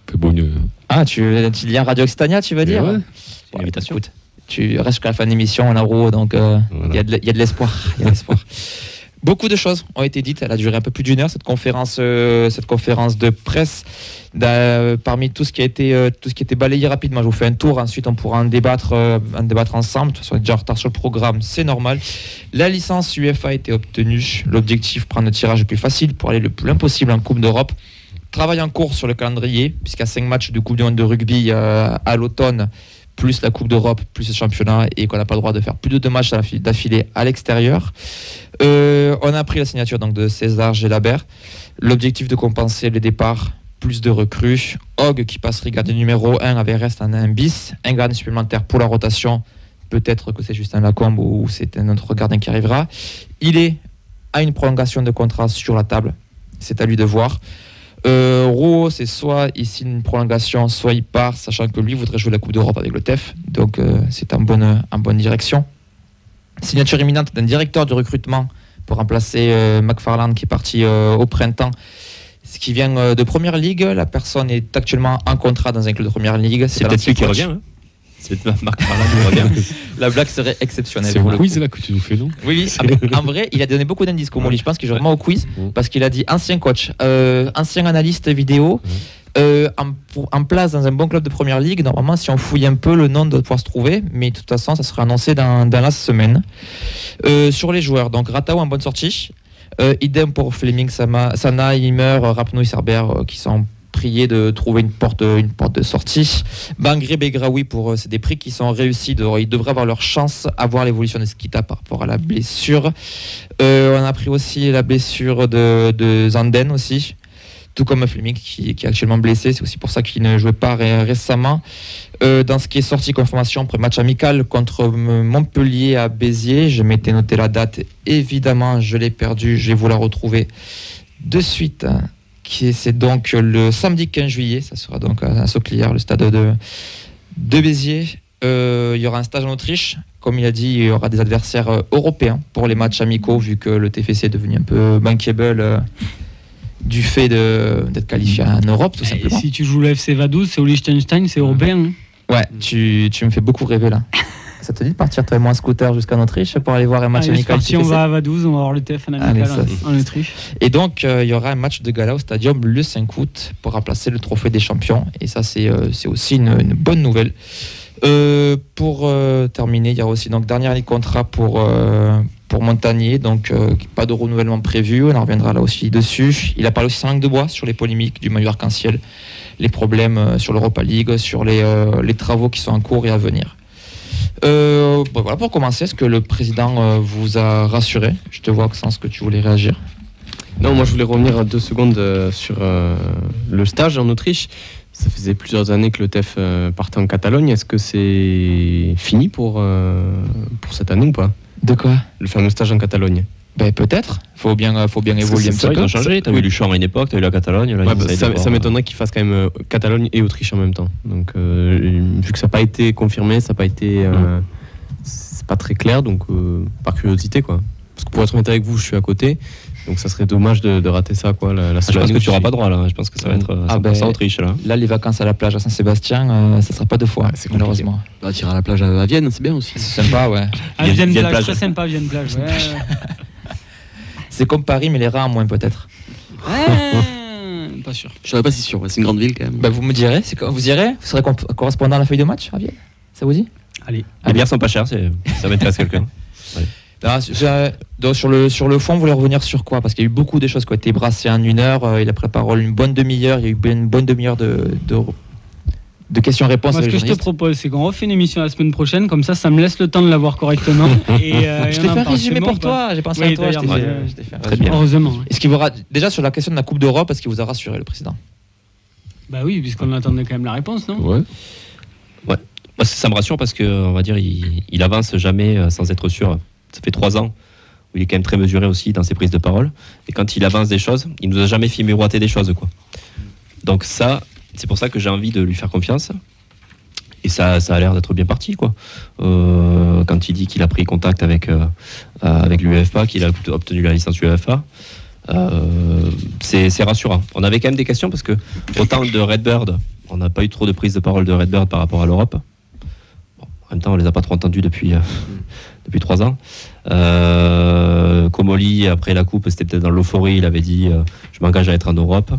fait beau mieux. Ah, tu liens Radio Occitania, tu veux dire? Ouais. C'est une invitation. Écoute, tu restes jusqu'à la fin de l'émission en euro, donc il y a de l'espoir. Beaucoup de choses ont été dites. Elle a duré un peu plus d'une heure, cette conférence de presse. Parmi tout ce qui a été balayé rapidement, je vous fais un tour. Ensuite, on pourra en débattre ensemble. De toute façon, on est déjà en retard sur le programme, c'est normal. La licence UEFA a été obtenue. L'objectif, prendre le tirage le plus facile pour aller le plus loin possible en Coupe d'Europe. Travail en cours sur le calendrier, puisqu'il y a 5 matchs de Coupe du Monde de rugby à l'automne, plus la Coupe d'Europe, plus le championnat, et qu'on n'a pas le droit de faire plus de 2 matchs d'affilée à l'extérieur. On a pris la signature donc, de César Gelabert. L'objectif de compenser les départs, plus de recrues. Hogg qui passerait gardien numéro 1 avec reste en 1 bis. Un gardien supplémentaire pour la rotation. Peut-être que c'est Justin Lacombe ou c'est un autre gardien qui arrivera. Il a une prolongation de contrat sur la table. C'est à lui de voir. Rouault, c'est soit il signe une prolongation, soit il part, sachant que lui voudrait jouer la Coupe d'Europe avec le TEF, donc c'est en bonne direction. Signature imminente d'un directeur du recrutement pour remplacer McFarland qui est parti au printemps, ce qui vient de Première Ligue. La personne est actuellement en contrat dans un club de Première Ligue. C'est peut-être lui qui revient. Hein. C'est Marc Farland qui revient. La blague serait exceptionnelle. C'est un quiz là que tu nous fais, non? Oui. En vrai, il a donné beaucoup d'indices, Comolli. Je pense qu'il joue vraiment au quiz parce qu'il a dit ancien coach, ancien analyste vidéo, en place dans un bon club de Première Ligue. Normalement, si on fouille un peu, le nom doit pouvoir se trouver, mais de toute façon, ça sera annoncé dans la semaine. Sur les joueurs, donc Ratao en bonne sortie. Idem pour Fleming, Sana, Himmer, Rapnoe, Cerber qui sont prier de trouver une porte de sortie. Bangré, Begraoui, c'est des prix qui sont réussis. Ils devraient avoir leur chance à voir l'évolution de Skita par rapport à la blessure. On a pris aussi la blessure de Zanden aussi. tout comme Fleming qui est actuellement blessé. C'est aussi pour ça qu'il ne jouait pas récemment. Dans ce qui est sorti comme information après match amical contre Montpellier à Béziers, je m'étais noté la date, évidemment je l'ai perdue, je vais vous la retrouver de suite, c'est donc le samedi 15 juillet, ça sera donc à Sauclière, le stade de Béziers. Il y aura un stage en Autriche, comme il a dit, il y aura des adversaires européens pour les matchs amicaux, vu que le TFC est devenu un peu bankable du fait d'être qualifié en Europe, tout simplement. Si tu joues le FC Vaduz, c'est au Liechtenstein, c'est européen. Hein. Ouais, tu me fais beaucoup rêver là. Ça te dit de partir toi et moi en scooter jusqu'en Autriche pour aller voir un match amical? Si on va à Vaduz, on va voir le TF en amical en Autriche. Et donc il y aura un match de gala au Stadium le 5 août pour remplacer le trophée des champions. Et ça c'est aussi une bonne nouvelle. Pour terminer, il y aura aussi donc dernier année de contrat pour Montagnier, donc pas de renouvellement prévu, on en reviendra là aussi dessus. Il a parlé aussi sans langue de bois sur les polémiques du maillot arc-en-ciel, les problèmes sur l'Europa League, sur les travaux qui sont en cours et à venir. Voilà, pour commencer, est-ce que le président vous a rassuré? Je te vois, Maxence, que tu voulais réagir. Non, moi je voulais revenir 2 secondes sur le stage en Autriche. Ça faisait plusieurs années que le TEF partait en Catalogne. Est-ce que c'est fini pour cette année ou pas? De quoi? Le fameux stage en Catalogne. Ben, peut-être. Faut bien évoluer un petit peu. Ils ont changé. T'as eu Luchon à une époque, t'as eu la Catalogne. Là, ça m'étonnerait qu'ils fassent quand même Catalogne et Autriche en même temps. Donc, vu que ça n'a pas été confirmé, ça n'a pas été. C'est pas très clair, donc par curiosité, quoi. Parce que pour être honnête avec vous, je suis à côté. Donc ça serait dommage de rater ça, quoi. Je pense que tu n'auras pas droit là. Je pense que ça va être 100% Autriche là. Là, les vacances à la plage à Saint-Sébastien, ça sera pas 2 fois, malheureusement. On va tirer à la plage à Vienne, c'est bien aussi. C'est sympa, ouais. Vienne plage, très sympa, Vienne plage. Ouais. C'est comme Paris, mais les rats en moins peut-être. Pas sûr. Je serais pas si sûr. C'est une grande ville quand même. Bah, vous me direz, vous irez, vous serez correspondant à la feuille de match à Vienne. Ça vous dit? Allez. Les bières sont pas chères, ça m'intéresse quelqu'un. Ouais. Donc, sur le fond, vous voulez revenir sur quoi? Parce qu'il y a eu beaucoup de choses qui ont été brassées en 1 heure. Il a pris la parole une bonne demi-heure. Il y a eu une bonne demi-heure de questions-réponses. Moi, ce que je te propose, c'est qu'on refait une émission la semaine prochaine. Comme ça me laisse le temps de la voir correctement. Je t'ai fait un résumé pour toi. J'ai pensé à toi. Je t'ai fait très bien. Heureusement. Est-ce qu'il vous déjà sur la question de la Coupe d'Europe, est-ce qu'il vous a rassuré, le président? Bah oui, puisqu'on attendait quand même la réponse, non? Ouais. Moi, ça me rassure parce que, on va dire, il avance jamais sans être sûr. Ça fait 3 ans où il est quand même très mesuré aussi dans ses prises de parole. Et quand il avance des choses, il nous a jamais fait miroiter des choses, quoi. Donc ça, c'est pour ça que j'ai envie de lui faire confiance. Et ça a l'air d'être bien parti, quoi. Quand il dit qu'il a pris contact avec l'UEFA, qu'il a obtenu la licence UEFA, c'est rassurant. On avait quand même des questions parce que autant de Redbird, on n'a pas eu trop de prise de parole de Redbird par rapport à l'Europe. Bon, en même temps, on les a pas trop entendus depuis 3 ans. Comoli, après la coupe, c'était peut-être dans l'euphorie, il avait dit je m'engage à être en Europe.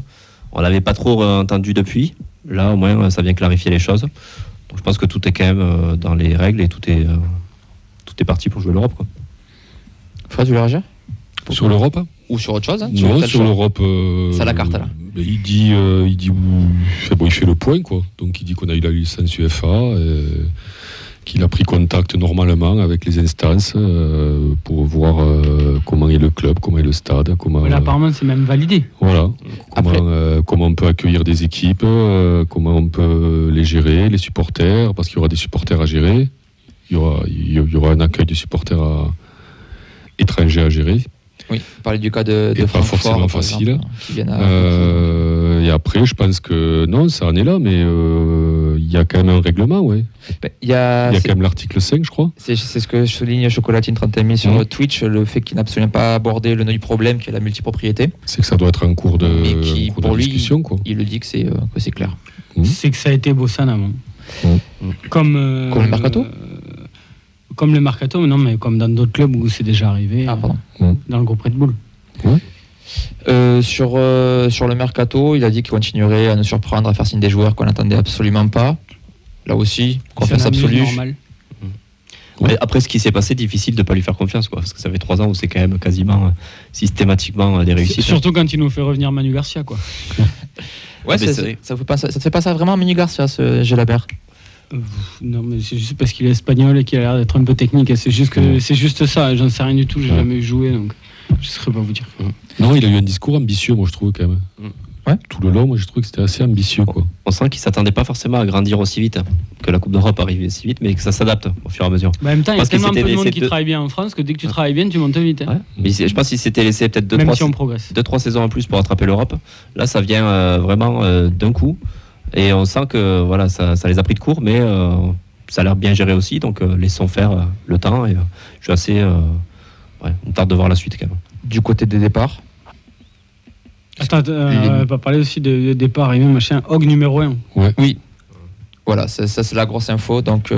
On l'avait pas trop entendu depuis. Là, au moins, ça vient clarifier les choses. Donc, je pense que tout est quand même dans les règles et tout est parti pour jouer l'Europe, quoi. Fred, tu veux réagir? Sur l'Europe? Ou sur autre chose, hein? Non, sur l'Europe. C'est à la carte, là. Il dit il fait le point, quoi. Donc il dit qu'on a eu la licence UEFA, qu'il a pris contact normalement avec les instances pour voir comment est le club, comment est le stade, comment. Voilà, apparemment, c'est même validé. Voilà. Comment on peut accueillir des équipes, comment on peut les gérer, les supporters, parce qu'il y aura des supporters à gérer. Il y aura un accueil de supporters étrangers à gérer. Oui, parler du cas de pas Francfort, forcément facile. Exemple, qui viennent et après, je pense que non, ça en est là, mais il y a quand même un règlement, ouais. Il y a quand même l'article 5, je crois. C'est ce que je souligne Chocolatine 31 000 sur Twitch, le fait qu'il n'a absolument pas abordé le nœud du problème, qui est la multipropriété. C'est que ça doit être un cours de, pour lui, discussion, quoi. Il le dit que c'est clair. C'est que ça a été bossé en amont. Comme le Mercato. Comme le Mercato, mais non, mais comme dans d'autres clubs où c'est déjà arrivé, dans le groupe Red Bull. Ouais. Sur le Mercato, il a dit qu'il continuerait à nous surprendre, à faire signer des joueurs qu'on n'attendait absolument pas. Là aussi, confiance absolue. Ouais. Après ce qui s'est passé, difficile de ne pas lui faire confiance, quoi, parce que ça fait 3 ans où c'est quand même quasiment systématiquement des réussites. Surtout quand il nous fait revenir Manu Garcia, quoi. Ouais, ça te fait pas ça vraiment Manu Garcia, ce Gelabert? Non, mais c'est juste parce qu'il est espagnol et qu'il a l'air d'être un peu technique. C'est juste ça. J'en sais rien du tout. J'ai jamais joué, donc je ne saurais pas vous dire. Non, il a eu un discours ambitieux, moi je trouve quand même. tout le long, moi j'ai trouvé que c'était assez ambitieux, quoi. On sent qu'ils ne s'attendaient pas forcément à grandir aussi vite, que la Coupe d'Europe arrive si vite, mais que ça s'adapte au fur et à mesure. En même temps, il y a Parce qu'ils tellement peu s'étaient de monde laissés qui travaille bien en France que dès que tu travailles bien, tu montes vite. Ouais. Mais je pense qu'ils s'étaient laissés peut-être Même si on progresse. 2-3 saisons en plus pour attraper l'Europe. Là, ça vient vraiment d'un coup. Et on sent que voilà, ça les a pris de court, mais ça a l'air bien géré aussi. Donc, laissons faire le temps. Et je suis assez. On tarde de voir la suite quand même. Du côté des départs. Attends, on va pas parler aussi de départ et même machin. Hog numéro 1. Oui. Voilà, ça c'est la grosse info. Donc,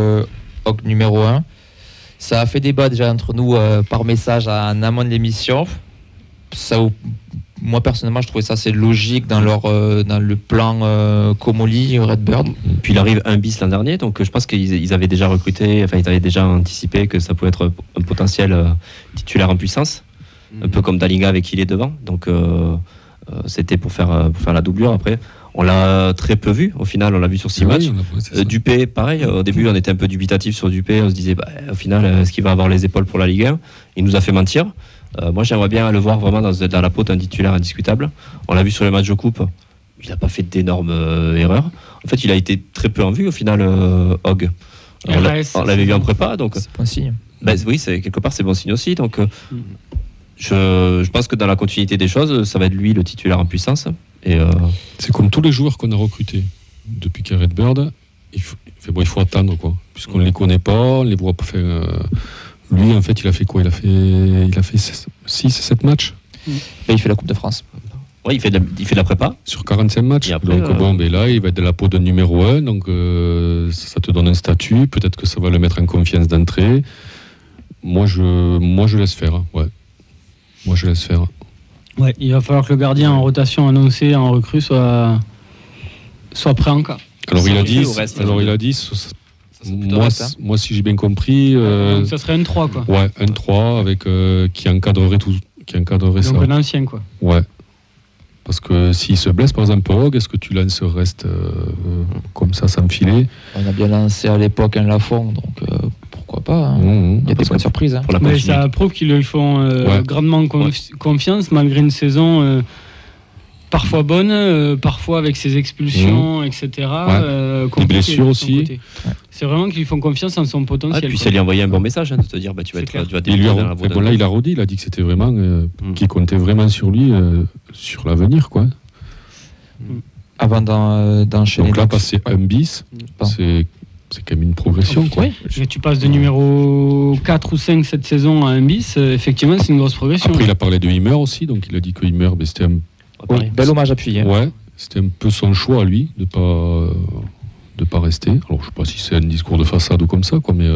Hog numéro 1. Ça a fait débat déjà entre nous par message en amont de l'émission. Moi personnellement, je trouvais ça assez logique dans le plan Comoli, Redbird. Puis il arrive un bis l'an dernier, donc je pense qu'ils avaient déjà recruté, enfin ils avaient déjà anticipé que ça pouvait être un potentiel titulaire en puissance, un peu comme Dalinga avec qui il est devant. Donc c'était pour faire la doublure. Après, on l'a très peu vu. Au final, on l'a vu sur 6 matchs. Dupé, pareil. Au début, on était un peu dubitatif sur Dupé. On se disait, au final, est-ce qu'il va avoir les épaules pour la Ligue 1 ? Il nous a fait mentir. Moi, j'aimerais bien le voir vraiment dans la peau d'un titulaire indiscutable. On l'a vu sur les matchs de coupe. Il n'a pas fait d'énormes erreurs. En fait, il a été très peu en vue au final, Hog. On l'avait vu en prépa, donc. C'est pas un signe. Oui, quelque part, c'est bon signe aussi. Donc, je pense que dans la continuité des choses, ça va être lui le titulaire en puissance. Et c'est comme tous les joueurs qu'on a recrutés depuis qu'il y a Redbird. Il faut attendre, quoi. Puisqu'on ne les connaît pas, on les voit pas faire. Lui, en fait, il a fait quoi ? Il a fait 6-7 matchs. Et il fait la Coupe de France. Oui, il fait de la prépa. Sur 45 matchs. Après, donc, là, il va être de la peau de numéro 1. Donc, ça te donne un statut. Peut-être que ça va le mettre en confiance d'entrée. Moi, je laisse faire. Ouais. Moi, je laisse faire. Ouais, il va falloir que le gardien en rotation annoncé en recrue soit prêt en cas. Alors, il a dit. Moi, si j'ai bien compris. Donc ça serait un 3, quoi. Ouais, un 3 avec qui encadrerait ça. Donc un ancien, quoi. Ouais. Parce que s'il se blesse, par exemple, Hog, est-ce que tu lances reste comme ça, sans filet ? On a bien lancé à l'époque un Lafont, donc pourquoi pas. Hein. Il y a des bonnes surprises. Hein. Mais ça prouve qu'ils lui font grandement confiance, malgré une saison parfois bonne, parfois avec ses expulsions, etc. Des blessures aussi. C'est vraiment qu'ils lui font confiance en son potentiel. Et puis ça lui a envoyé un bon message, de te dire tu vas débuter dans la voie là, il a redit, il a dit que c'était vraiment qu'il comptait vraiment sur lui, sur l'avenir, quoi. Avant d'enchaîner. Donc là, passer un bis, c'est quand même une progression, quoi. Oui. Tu passes de numéro 4 ou 5 cette saison à un bis, effectivement, c'est une grosse progression. Après, il a parlé de Himmer aussi, donc il a dit que Himmer, c'était un bel hommage appuyé. Ouais, c'était un peu son choix à lui de pas rester. Alors je sais pas si c'est un discours de façade ou comme ça, quoi, mais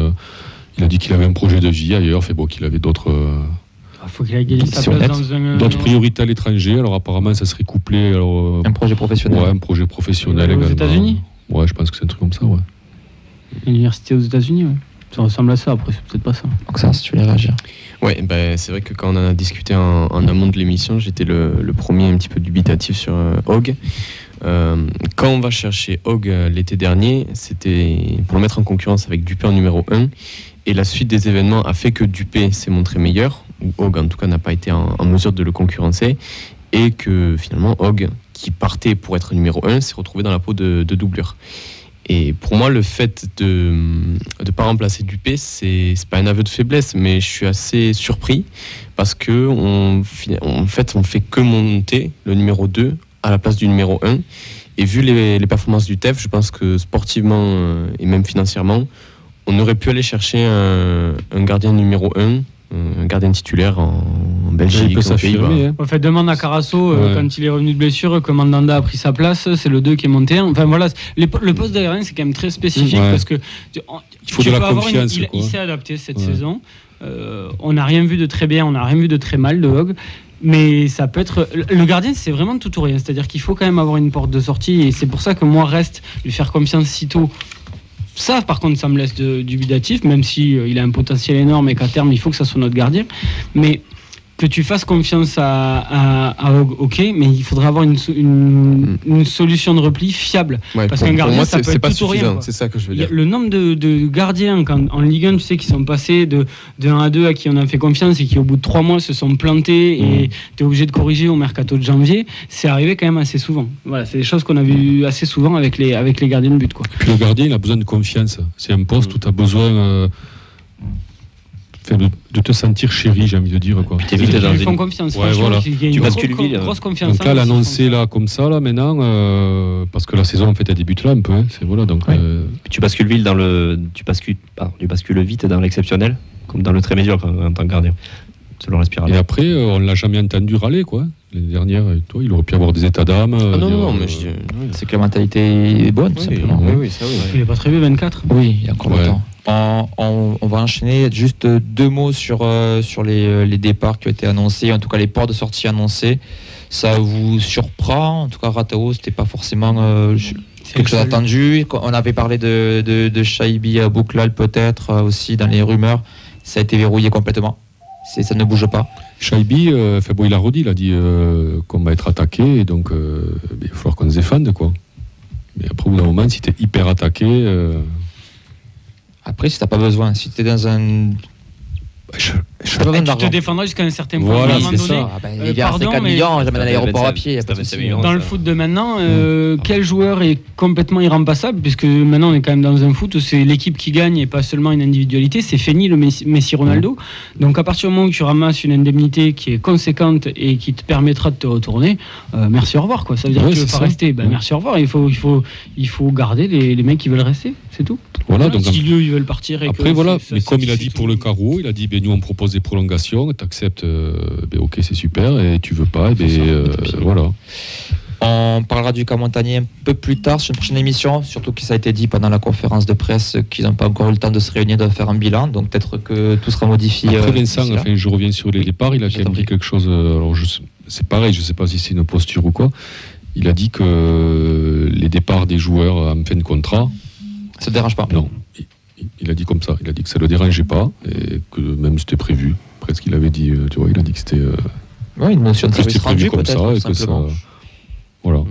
il a dit qu'il avait un projet de vie ailleurs, qu'il avait d'autres. Faut qu'il aille gagner sa place dans d'autres priorités à l'étranger. Alors apparemment, ça serait couplé. Un projet professionnel. Ouais, un projet professionnel également. Aux États-Unis. Ouais, je pense que c'est un truc comme ça, ouais. Université aux États-Unis, ouais. Ça ressemble à ça. Après, c'est peut-être pas ça. Donc ça, si tu voulais réagir. Ouais, c'est vrai que quand on en a discuté en amont de l'émission, j'étais le premier un petit peu dubitatif sur Hog. Quand on va chercher Hog l'été dernier, c'était pour le mettre en concurrence avec Dupé en numéro 1. Et la suite des événements a fait que Dupé s'est montré meilleur, ou Hog en tout cas n'a pas été en mesure de le concurrencer. Et que finalement Hog, qui partait pour être numéro 1, s'est retrouvé dans la peau de doublure. Et pour moi, le fait de ne pas remplacer Dupé, c'est pas un aveu de faiblesse, mais je suis assez surpris parce que on fait que monter le numéro 2 à la place du numéro 1. Et vu les performances du TEF, je pense que sportivement et même financièrement, on aurait pu aller chercher un gardien numéro 1, un gardien titulaire en Belgique. Il peut s'affirmer. En fait, demande à Carasso, quand il est revenu de blessure, que Mandanda a pris sa place, c'est le 2 qui est monté. Enfin voilà, le poste de gardien, c'est quand même très spécifique parce que il faut de la confiance. Il s'est adapté cette saison. On n'a rien vu de très bien, on n'a rien vu de très mal de Hog. Mais ça peut être. Le gardien, c'est vraiment tout ou rien. C'est-à-dire qu'il faut quand même avoir une porte de sortie. Et c'est pour ça que moi, reste lui faire confiance si tôt. Ça, par contre, ça me laisse dubitatif, même si il a un potentiel énorme et qu'à terme, il faut que ça soit notre gardien. Mais que tu fasses confiance à Hogg, ok, mais il faudrait avoir une solution de repli fiable. Ouais, Parce pour- qu'un pour gardien, moi, ça peut c'est être pas tout ou rien, suffisant, quoi. c'est ça que je veux Il y a dire. le nombre de gardiens en Ligue 1, tu sais, qui sont passés de 1 à 2 à qui on a fait confiance et qui au bout de 3 mois se sont plantés et tu es obligé de corriger au mercato de janvier, c'est arrivé quand même assez souvent. Voilà, c'est des choses qu'on a vues assez souvent avec les gardiens de but, quoi. Puis le gardien, il a besoin de confiance. C'est un poste où tu as besoin de te sentir chéri, j'ai envie de dire. Quoi. t'es vite Ils dans lui font une- confiance. Ouais, franchement, voilà. il y a une Tu grosse, bascules vite, grosse confiance. Donc là, hein, l'annoncer aussi. là, comme ça, là, maintenant, parce que la saison, en fait, elle débute là un peu. Hein, c'est, voilà, donc, Ouais. Tu bascules vite tu bascules vite dans l'exceptionnel, comme dans le très médiocre en tant que gardien, selon la spirale. et après, on l'a jamais entendu râler, quoi. L'année dernière, toi, il aurait pu avoir des états d'âme. Ah non, dire, non, mais je dis. C'est que la mentalité est bonne, tout simplement. Oui, ça, oui. Il n'est pas très vieux, 24. Oui, il y a encore Ouais. le temps. On va enchaîner juste 2 mots sur les départs qui ont été annoncés, en tout cas les ports de sortie annoncés. Ça vous surprend? En tout cas, Ratao, c'était pas forcément quelque chose d'attendu. On avait parlé de Shaibi à Bouklal peut-être aussi dans les rumeurs. Ça a été verrouillé complètement. Ça ne bouge pas. Shaibi, il a redit, il a dit qu'on va être attaqué, et donc il va falloir qu'on se défende, quoi. Mais après, au bout d'un moment, si t'es hyper attaqué, Après, si t'as pas besoin, si t'es dans un... je T'as pas besoin Tu te d'argent. défendras jusqu'à un certain point. Voilà, à un moment c'est donné, ça. Ah ben, il vient pardon, 4 mais- millions, j'amène à l'aéroport à 25 pied, y a pas de 25 souci. millions. Dans le foot de maintenant, quel joueur est complètement irremplaçable? Puisque maintenant on est quand même dans un foot où c'est l'équipe qui gagne et pas seulement une individualité. C'est fini le Messi Ronaldo. Donc à partir du moment où tu ramasses une indemnité qui est conséquente et qui te permettra de te retourner, merci au revoir, quoi. Ça veut dire Ouais, que tu veux c'est pas ça. rester. Ben, merci au revoir. Il faut garder les mecs qui veulent rester. C'est tout. Voilà, donc, si eux ils veulent partir. Et après, que voilà, c'est- mais c'est- comme il a c'est dit tout. pour le carreau, il a dit, nous on propose des prolongations, t'acceptes, ok, c'est super, et tu veux pas, voilà. On parlera du cas Montagnier un peu plus tard sur une prochaine émission, surtout que ça a été dit pendant la conférence de presse qu'ils n'ont pas encore eu le temps de se réunir, de faire un bilan, donc peut-être que tout sera modifié. Après, Vincent, d'ici là. je reviens sur les départs, il a je quand t'en même dit prie. quelque chose, alors c'est pareil, je sais pas si c'est une posture ou quoi, il a dit que les départs des joueurs en fin de contrat, Ça te dérange pas? non, il a dit comme ça, il a dit que ça le dérangeait pas, et que même c'était prévu, presque il avait dit, tu vois, il a dit que c'était Oui, une notion de que service c'était prévu rendu comme peut-être, ça, et tout que ça... simplement. Voilà.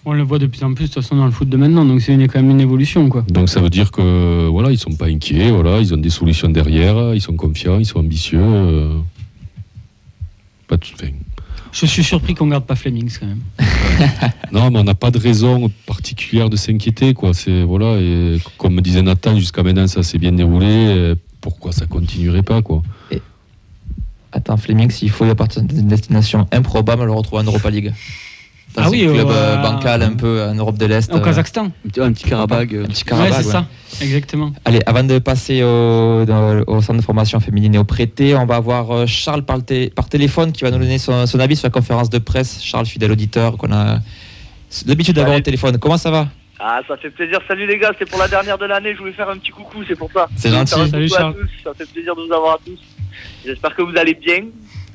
On le voit de plus en plus de toute façon dans le foot de maintenant. Donc c'est quand même une évolution, quoi. Donc ça veut dire que voilà, ils sont pas inquiets, voilà, ils ont des solutions derrière, ils sont confiants, ils sont ambitieux. Pas de... enfin, Je suis surpris qu'on garde pas Flemings quand même. non, mais on n'a pas de raison particulière de s'inquiéter, quoi. C'est voilà, et comme me disait Nathan, jusqu'à maintenant ça s'est bien déroulé. Pourquoi ça continuerait pas, quoi? Attends, Fleming, s'il faut y appartenir à une destination improbable, on le retrouve en Europa League. Dans Ah un oui, club au- bancal un peu en Europe de l'Est. Au Kazakhstan. Un petit Karabag. Un petit Ouais, Karabakh, c'est ça. Exactement. Allez, avant de passer au centre de formation féminine et au prêté, on va avoir Charles par téléphone qui va nous donner son avis sur la conférence de presse. Charles, fidèle auditeur, qu'on a l'habitude d'avoir au téléphone. Comment ça va? Ah, ça fait plaisir. Salut les gars, c'est pour la dernière de l'année. Je voulais faire un petit coucou, c'est pour ça. C'est gentil. Salut Salut, à Charles. tous. Ça fait plaisir de vous avoir à tous. J'espère que vous allez bien.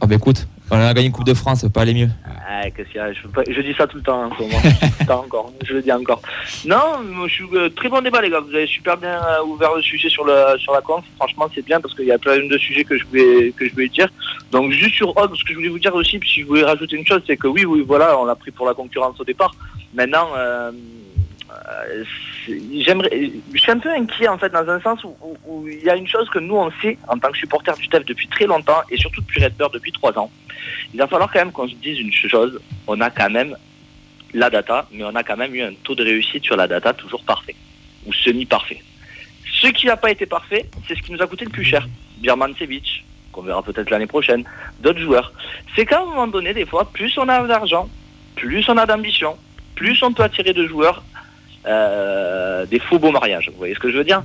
Ah bah écoute, on a gagné une Coupe de France, ça peut pas aller mieux. Ah, qu'est-ce qu'il y a, je dis ça tout le temps, hein, pour moi. Tout le temps encore. Je le dis encore. Non, moi, je suis très bon débat les gars. Vous avez super bien ouvert le sujet sur la conf. Franchement, c'est bien parce qu'il y a plein de sujets que je voulais dire. Donc juste sur Hogg, ce que je voulais vous dire aussi, puis si je voulais rajouter une chose, c'est que oui, voilà, on l'a pris pour la concurrence au départ. Maintenant, je suis un peu inquiet en fait dans un sens où il y a une chose que nous on sait en tant que supporter du TEF depuis très longtemps et surtout depuis Redbird depuis 3 ans. Il va falloir quand même qu'on se dise une chose, on a quand même la data, mais on a quand même eu un taux de réussite sur la data toujours parfait, ou semi-parfait. Ce qui n'a pas été parfait, c'est ce qui nous a coûté le plus cher. Birmancevic, qu'on verra peut-être l'année prochaine, d'autres joueurs. C'est qu'à un moment donné, des fois, plus on a d'argent, plus on a d'ambition, plus on peut attirer de joueurs des faux beaux mariages. Vous voyez ce que je veux dire?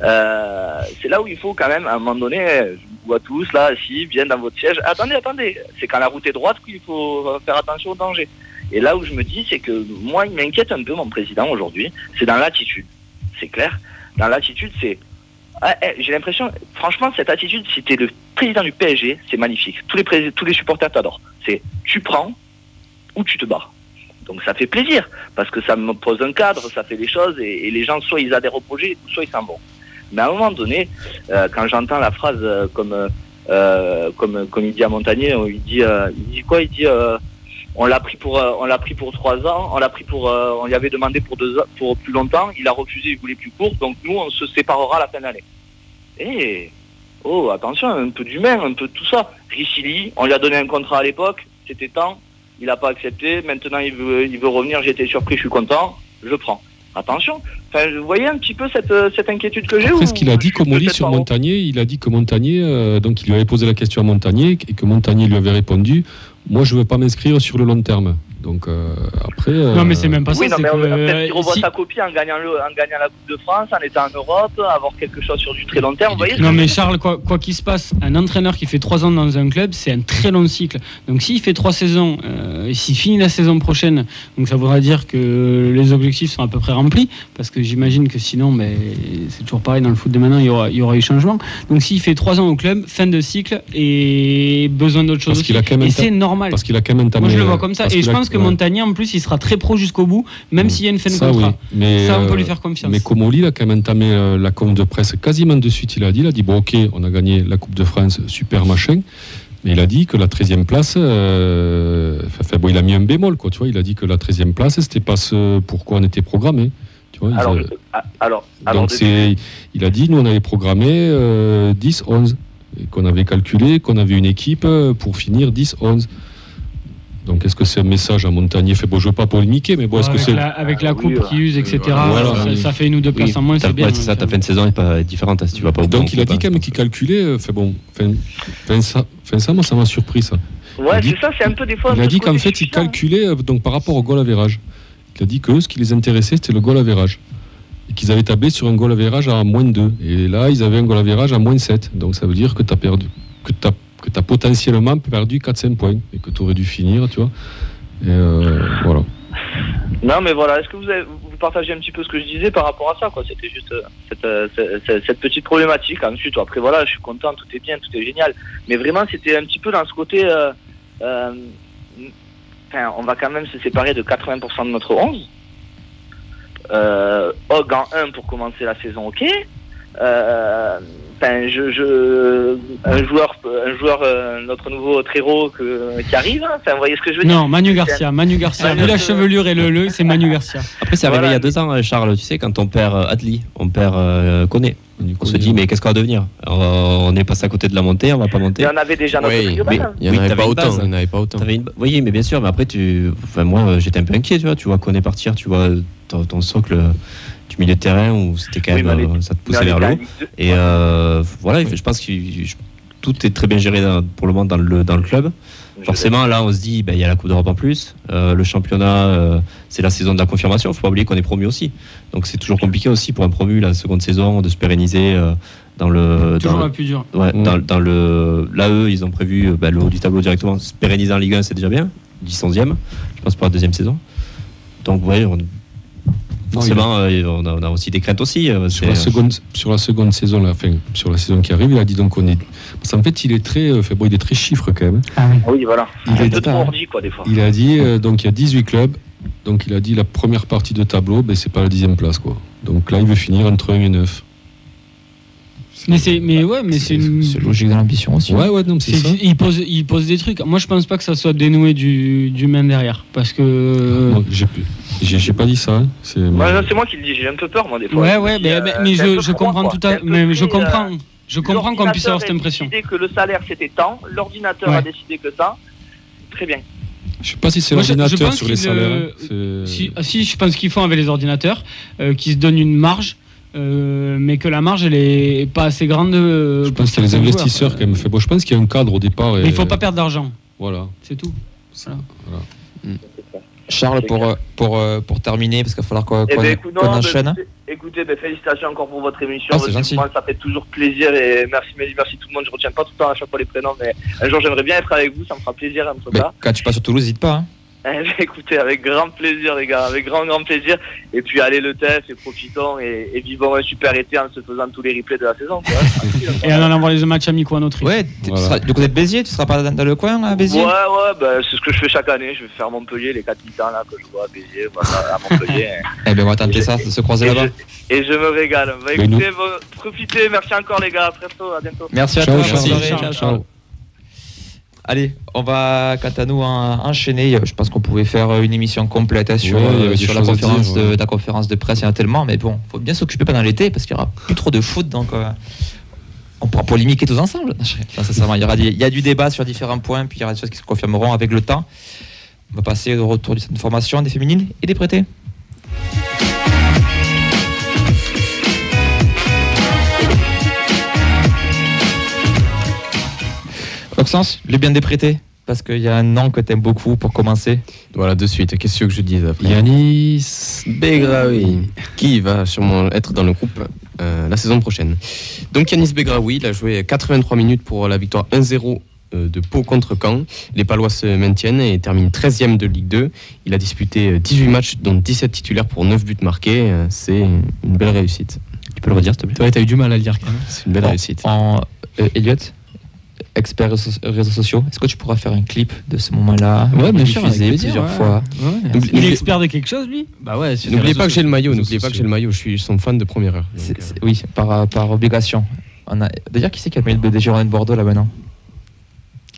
C'est là où il faut quand même, à un moment donné, je vous vois tous là, assis, bien dans votre siège. Attendez, c'est quand la route est droite qu'il faut faire attention au danger. Et là où je me dis, c'est que moi, il m'inquiète un peu mon président aujourd'hui, c'est dans l'attitude. C'est clair. Dans l'attitude, c'est... j'ai l'impression, franchement, cette attitude, si t'es le président du PSG, c'est magnifique. Tous les supporters t'adorent. C'est tu prends ou tu te barres. Donc ça fait plaisir, parce que ça me pose un cadre, ça fait les choses, et les gens, soit ils adhèrent au projet, soit ils s'en vont. Mais à un moment donné, quand j'entends la phrase comme comme il dit à Montagnier, il dit quoi? Il dit on l'a pris pour 3 ans, on lui avait demandé pour plus longtemps, il a refusé, il voulait plus court, donc nous on se séparera à la fin de l'année. Attention, un peu d'humain, un peu de tout ça. Richili, on lui a donné un contrat à l'époque, c'était temps, il n'a pas accepté, maintenant il veut revenir, j'étais surpris, je suis content, je prends. Attention, vous voyez un petit peu cette inquiétude que j'ai. Après, ce qu'il a dit, comme on lit sur Montagnier, il a dit que Montagnier, donc il lui avait posé la question à Montagnier, et que Montagnier lui avait répondu, moi je ne veux pas m'inscrire sur le long terme. Donc après. Non, mais c'est même pas ça. Non, mais peut-être qu'il revoit sa copie en gagnant la Coupe de France, en étant en Europe, avoir quelque chose sur du très long terme. Vous voyez, non, mais Charles, quoi qu'il se passe, un entraîneur qui fait 3 ans dans un club, c'est un très long cycle. Donc s'il fait 3 saisons, et s'il finit la saison prochaine, donc ça voudra dire que les objectifs sont à peu près remplis, parce que j'imagine que sinon, c'est toujours pareil dans le foot de maintenant, il y aura eu changement. Donc s'il fait 3 ans au club, fin de cycle, et besoin d'autre chose aussi. Et c'est normal. Parce qu'il a quand même entamé. Moi je le vois comme ça. Et je pense que Montagnier, en plus, il sera très pro jusqu'au bout, même s'il y a une fin de contrat. Oui. Mais, ça, on peut lui faire confiance. Mais Comolli, il a quand même entamé la conf de presse quasiment de suite. Il a dit bon, ok, on a gagné la Coupe de France, super machin. Mais il a dit que la 13e place, il a mis un bémol, quoi. Tu vois, il a dit que la 13e place, c'était pas ce pourquoi on était programmé. Tu vois, il a dit, nous, on avait programmé 10-11. Et qu'on avait calculé, qu'on avait une équipe pour finir 10-11. Donc est-ce que c'est un message à Montagnier fait? Bon, je ne veux pas polémiquer, mais bon, est-ce que c'est... Avec la coupe qui use, etc., ça fait une ou deux places en moins, c'est bien. C'est ça, ta fin de saison n'est pas différente, si tu vas pas au bout. Donc il a dit quand même qu'il calculait, ça, moi, ça m'a surpris, ça. Ouais, c'est ça, c'est un peu des fois... Il a dit qu'en fait, il calculait donc, par rapport au goal average. Il a dit que ce qui les intéressait, c'était le goal average. Et qu'ils avaient tablé sur un goal average à moins 2. Et là, ils avaient un goal average à moins 7. Donc ça veut dire que tu as perdu, que tu as potentiellement perdu 4-5 points et que tu aurais dû finir, tu vois. Et voilà. Non, mais voilà, est-ce que vous partagez un petit peu ce que je disais par rapport à ça, quoi? C'était juste cette petite problématique. Ensuite, après, voilà, je suis content, tout est bien, tout est génial. Mais vraiment, c'était un petit peu dans ce côté... on va quand même se séparer de 80% de notre 11. Hog en 1 pour commencer la saison, ok. Un joueur, notre nouveau Trero qui arrive. Vous voyez ce que je veux dire? Non, Manu Garcia. Vu la chevelure et le c'est Manu Garcia. Après, c'est arrivé il y a 2 ans, Charles. Tu sais, quand on perd Adli, on perd Koné. On se dit, mais qu'est-ce qu'on va devenir? On est passé à côté de la montée, on va pas monter. Et on avait déjà notre trio. Il n'y en avait pas autant. Oui, mais bien sûr, mais après, moi, j'étais un peu inquiet, tu vois Koné partir, tu vois ton socle du milieu de terrain où c'était quand même, ça te poussait vers le haut. Et voilà, je pense que tout est très bien géré pour le moment dans le club. Forcément, là, on se dit, il y a la Coupe d'Europe en plus. Le championnat, c'est la saison de la confirmation. Il ne faut pas oublier qu'on est promu aussi. Donc, c'est toujours compliqué aussi pour un promu, la seconde saison, de se pérenniser dans le... Toujours la plus dure. Ouais, dans le... Là, eux, ils ont prévu le haut du tableau directement. Se pérenniser en Ligue 1, c'est déjà bien. 10e, je pense, pour la deuxième saison. Donc, ouais, forcément, on a aussi des craintes aussi. Sur la seconde saison, sur la saison qui arrive, il a dit donc on est. Parce qu'en fait, il est très chiffre quand même. Ah oui, voilà. Il est trop ordi, quoi, des fois. Il a dit donc il y a 18 clubs. Donc il a dit la première partie de tableau, c'est pas la 10e place, quoi. Donc là, il veut finir entre 1 et 9. C'est logique dans l'ambition aussi. Ouais, non, c'est ça. Il pose des trucs. Moi, je pense pas que ça soit dénoué du main derrière, parce que. Moi, j'ai pas dit ça. Hein. C'est moi qui le dis. J'ai un peu peur, moi, des fois. Ouais, mais je comprends tout à fait. Mais je comprends qu'on puisse avoir cette impression. L'ordinateur a décidé que le salaire c'était tant. L'ordinateur a décidé que ça. Très bien. Je sais pas si c'est l'ordinateur sur les salaires. Si, je pense qu'ils font avec les ordinateurs, qui se donnent une marge. Mais que la marge elle est pas assez grande. Je pense qu'il y a les investisseurs quand même. Bon, je pense qu'il y a un cadre au départ. Mais il faut pas perdre d'argent. Voilà. C'est tout. Voilà. Charles, pour terminer, parce qu'il va falloir qu'on enchaîne. Écoutez, félicitations encore pour votre émission. Oh, c'est gentil. Ça fait toujours plaisir et merci tout le monde. Je retiens pas tout le temps à chaque fois les prénoms, mais un jour j'aimerais bien être avec vous, ça me fera plaisir. Quand tu passes sur Toulouse, n'hésite pas. Hein. Écoutez, avec grand plaisir les gars, avec grand plaisir. Et puis allez le test et profitons et vivons un super été en se faisant tous les replays de la saison. Quoi. Et en allant voir les matchs amicaux en Autriche. Ouais, tu seras du côté de Béziers, tu seras pas dans le coin à Béziers? Ouais, c'est ce que je fais chaque année. Je vais faire Montpellier, les 4 mi-temps là que je vois à Béziers, voilà, à Montpellier. Eh ben on va tenter ça, de se croiser là-bas. Et je me régale. Écoutez, profitez, merci encore les gars, à presto, à bientôt. Merci à Ciao, toi, merci. bonne soirée, ciao. Allez, on va quant à nous enchaîner. Je pense qu'on pouvait faire une émission complète sur la conférence de presse. Il y en a tellement, mais bon, faut bien s'occuper pendant l'été parce qu'il n'y aura plus trop de foot, donc on pourra polémiquer tous ensemble. Sincèrement, il y a du débat sur différents points, puis il y aura des choses qui se confirmeront avec le temps. On va passer au retour du centre de formation des féminines et des prêtés. Maxence, les bien déprêtés, parce qu'il y a un nom que tu aimes beaucoup pour commencer. Voilà, de suite, qu'est-ce que je dise après? Yanis Begraoui, qui va sûrement être dans le groupe la saison prochaine. Donc Yanis Begraoui, il a joué 83 minutes pour la victoire 1-0 de Pau contre Caen. Les Palois se maintiennent et terminent 13e de Ligue 2. Il a disputé 18 matchs, dont 17 titulaires pour 9 buts marqués. C'est une belle réussite. Tu peux le redire, s'il te plaît? Toi, t'as eu du mal à le dire quand même. C'est une belle réussite. Elliot, expert réseaux sociaux, est-ce que tu pourras faire un clip de ce moment-là? Ouais, bien sûr, diffusé plusieurs fois. Ouais. Il est expert de quelque chose, lui? Bah ouais. N'oubliez pas que j'ai le maillot. Je suis son fan de première heure. Oui, par obligation. D'ailleurs, qui c'est qui a mis le des Girondins de Bordeaux là maintenant?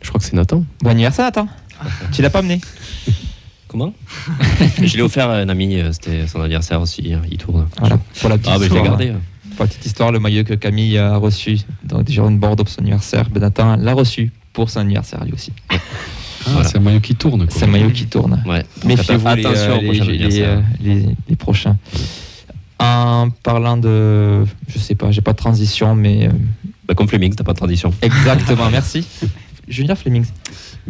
Je crois que c'est Nathan. Bon anniversaire, Nathan. Tu l'as pas amené? Comment? Je l'ai offert à un ami, c'était son anniversaire aussi, il tourne. Voilà, pour la petite je l'ai histoire. gardé. Pour la petite histoire, le maillot que Camille a reçu dans des Girondins de Bordeaux pour son anniversaire, Nathan l'a reçu pour son anniversaire lui aussi. Voilà. C'est un maillot qui tourne. C'est un maillot qui tourne. Ouais. Méfiez-vous les prochains. En parlant de... Je sais pas, j'ai pas de transition, mais... Comme Flemings, t'as pas de transition. Exactement, merci. Junior Flemings.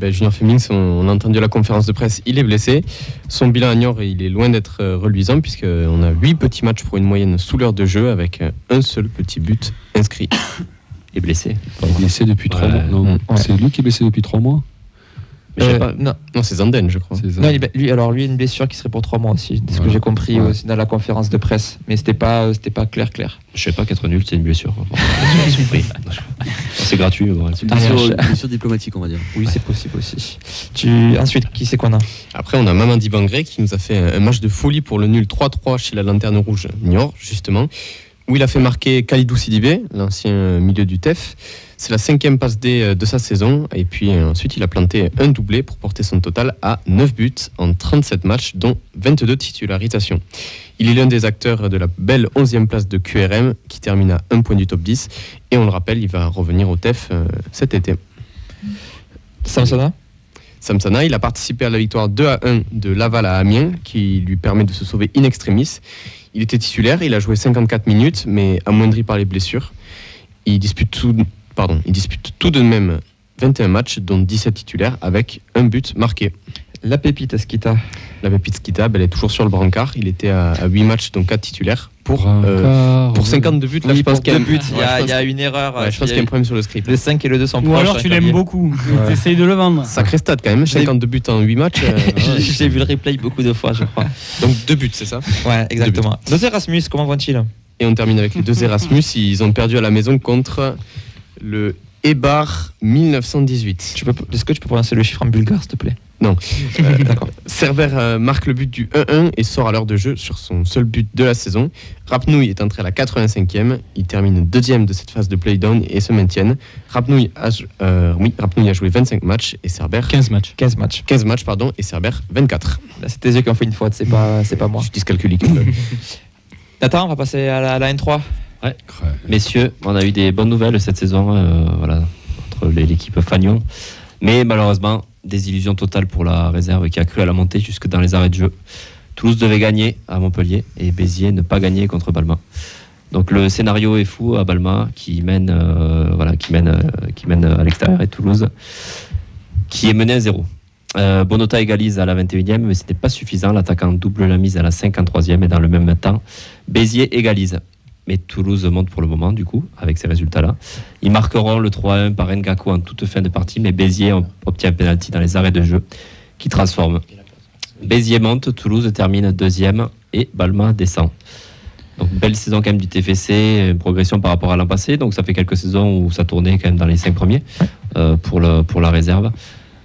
Junior Flemings, on a entendu la conférence de presse, il est blessé. Son bilan à Niort, il est loin d'être reluisant puisqu'on a 8 petits matchs pour une moyenne sous l'heure de jeu avec un seul petit but inscrit. Il est blessé. Il est blessé depuis 3 mois. Non, c'est lui qui est blessé depuis 3 mois. Non, c'est Zanden, je crois. Non, lui, une blessure qui serait pour 3 mois aussi, de ce que j'ai compris aussi dans la conférence de presse. Mais c'était pas clair. Je sais pas qu'être nul, c'est une blessure. C'est gratuit. C'est une blessure diplomatique, on va dire. Oui, c'est possible aussi. Ensuite, qui c'est qu'on a? Après, on a Mamadi Bangré qui nous a fait un match de folie pour le nul 3-3 chez la Lanterne Rouge Niort, justement, où il a fait marquer Khalidou Sidibé, l'ancien milieu du TEF. C'est la 5e passe D de sa saison. Et puis ensuite, il a planté un doublé pour porter son total à 9 buts en 37 matchs, dont 22 titularisations. Il est l'un des acteurs de la belle 11e place de QRM qui termine à 1 point du top 10. Et on le rappelle, il va revenir au TEF cet été. Samsana, il a participé à la victoire 2-1 de Laval à Amiens qui lui permet de se sauver in extremis. Il était titulaire, il a joué 54 minutes, mais amoindri par les blessures. Il dispute tout de même 21 matchs, dont 17 titulaires, avec un but marqué. La pépite Skita. La pépite Skita, elle est toujours sur le brancard. Il était à 8 matchs, donc 4 titulaires, pour 52 buts. Là, oui, je pense qu'il y a il y a une erreur. Je pense qu'il y a un problème sur le script. Le 5 et le 2 sont Ou proches. Ou alors tu l'aimes beaucoup. Tu essayes de le vendre. Sacré stade quand même, 52 buts en 8 matchs. J'ai vu le replay beaucoup de fois, je crois. Donc 2 buts, c'est ça? Ouais, exactement. Nos Erasmus, comment vont-ils? Et on termine avec les 2 Erasmus. Ils ont perdu à la maison contre le Eibar 1918. Est-ce que tu peux prononcer le chiffre en bulgare, s'il te plaît? Non. D'accord. Server marque le but du 1-1 et sort à l'heure de jeu sur son seul but de la saison. Rapnouille est entré à la 85e. Il termine 2e de cette phase de play-down et se maintiennent. Rapnouille a joué 25 matchs et Serber 15 matchs. 15 matchs, pardon, et Serber 24. Là, c'est tes yeux qui ont fait une faute, c'est pas moi. Je dyscalculie. Nathan, on va passer à la N3. Ouais. Messieurs, on a eu des bonnes nouvelles cette saison, entre l'équipe Fagnon. Mais malheureusement, désillusion totale pour la réserve qui a cru à la montée jusque dans les arrêts de jeu. Toulouse devait gagner à Montpellier et Béziers ne pas gagner contre Balma. Donc le scénario est fou à Balma qui mène à l'extérieur et Toulouse qui est mené à 0. Bonota égalise à la 21e, mais ce n'est pas suffisant. L'attaquant double la mise à la 53e et dans le même temps, Béziers égalise. Mais Toulouse monte pour le moment, du coup, avec ces résultats-là. Ils marqueront le 3-1 par Ngako en toute fin de partie, mais Béziers obtient un pénalty dans les arrêts de jeu qui transforme. Béziers monte, Toulouse termine 2e et Balma descend. Donc belle saison quand même du TFC, une progression par rapport à l'an passé. Donc ça fait quelques saisons où ça tournait quand même dans les 5 premiers pour la réserve.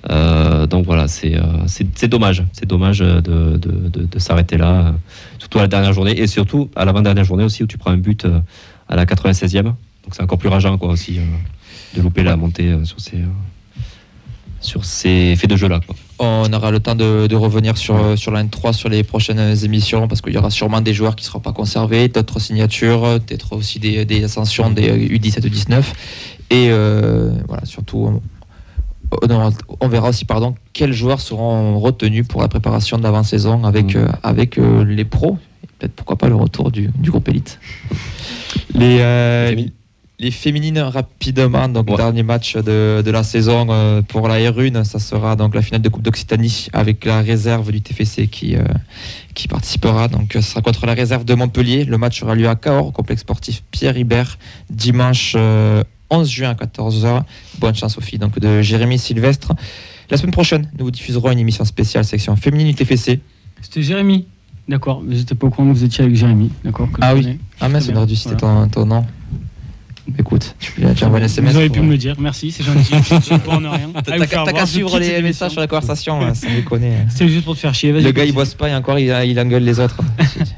Donc voilà, c'est dommage. C'est dommage de s'arrêter là, surtout à la dernière journée et surtout à l'avant-dernière journée aussi où tu prends un but à la 96e. Donc c'est encore plus rageant quoi aussi de louper la montée sur ces faits de jeu là quoi. On aura le temps de revenir sur la N3 sur les prochaines émissions parce qu'il y aura sûrement des joueurs qui ne seront pas conservés, d'autres signatures, peut-être aussi des ascensions des U17 ou 19 et voilà, surtout on verra aussi quels joueurs seront retenus pour la préparation de l'avant-saison avec les pros, et peut-être pourquoi pas le retour du groupe élite. Les féminines rapidement, donc dernier match de la saison pour la R1, ça sera donc la finale de Coupe d'Occitanie avec la réserve du TFC qui participera. Donc ce sera contre la réserve de Montpellier. Le match aura lieu à Cahors, au complexe sportif Pierre Hibert, dimanche 11 juin à 14h. Bonne chance aux filles donc de Jérémy Sylvestre. La semaine prochaine, nous vous diffuserons une émission spéciale section féminine du TFC. C'était Jérémy. D'accord, mais j'étais pas au courant que vous étiez avec Jérémy. D'accord. Ah oui. Ah mince, on aurait dû citer ton nom. Écoute, tu as envoyé un SMS. Vous avez pu me le dire, merci, c'est gentil. Je ne suis pas en rien. T'as qu'à suivre les messages sur la conversation, sans déconner. C'était juste pour te faire chier. Le gars il bosse pas et encore il engueule les autres.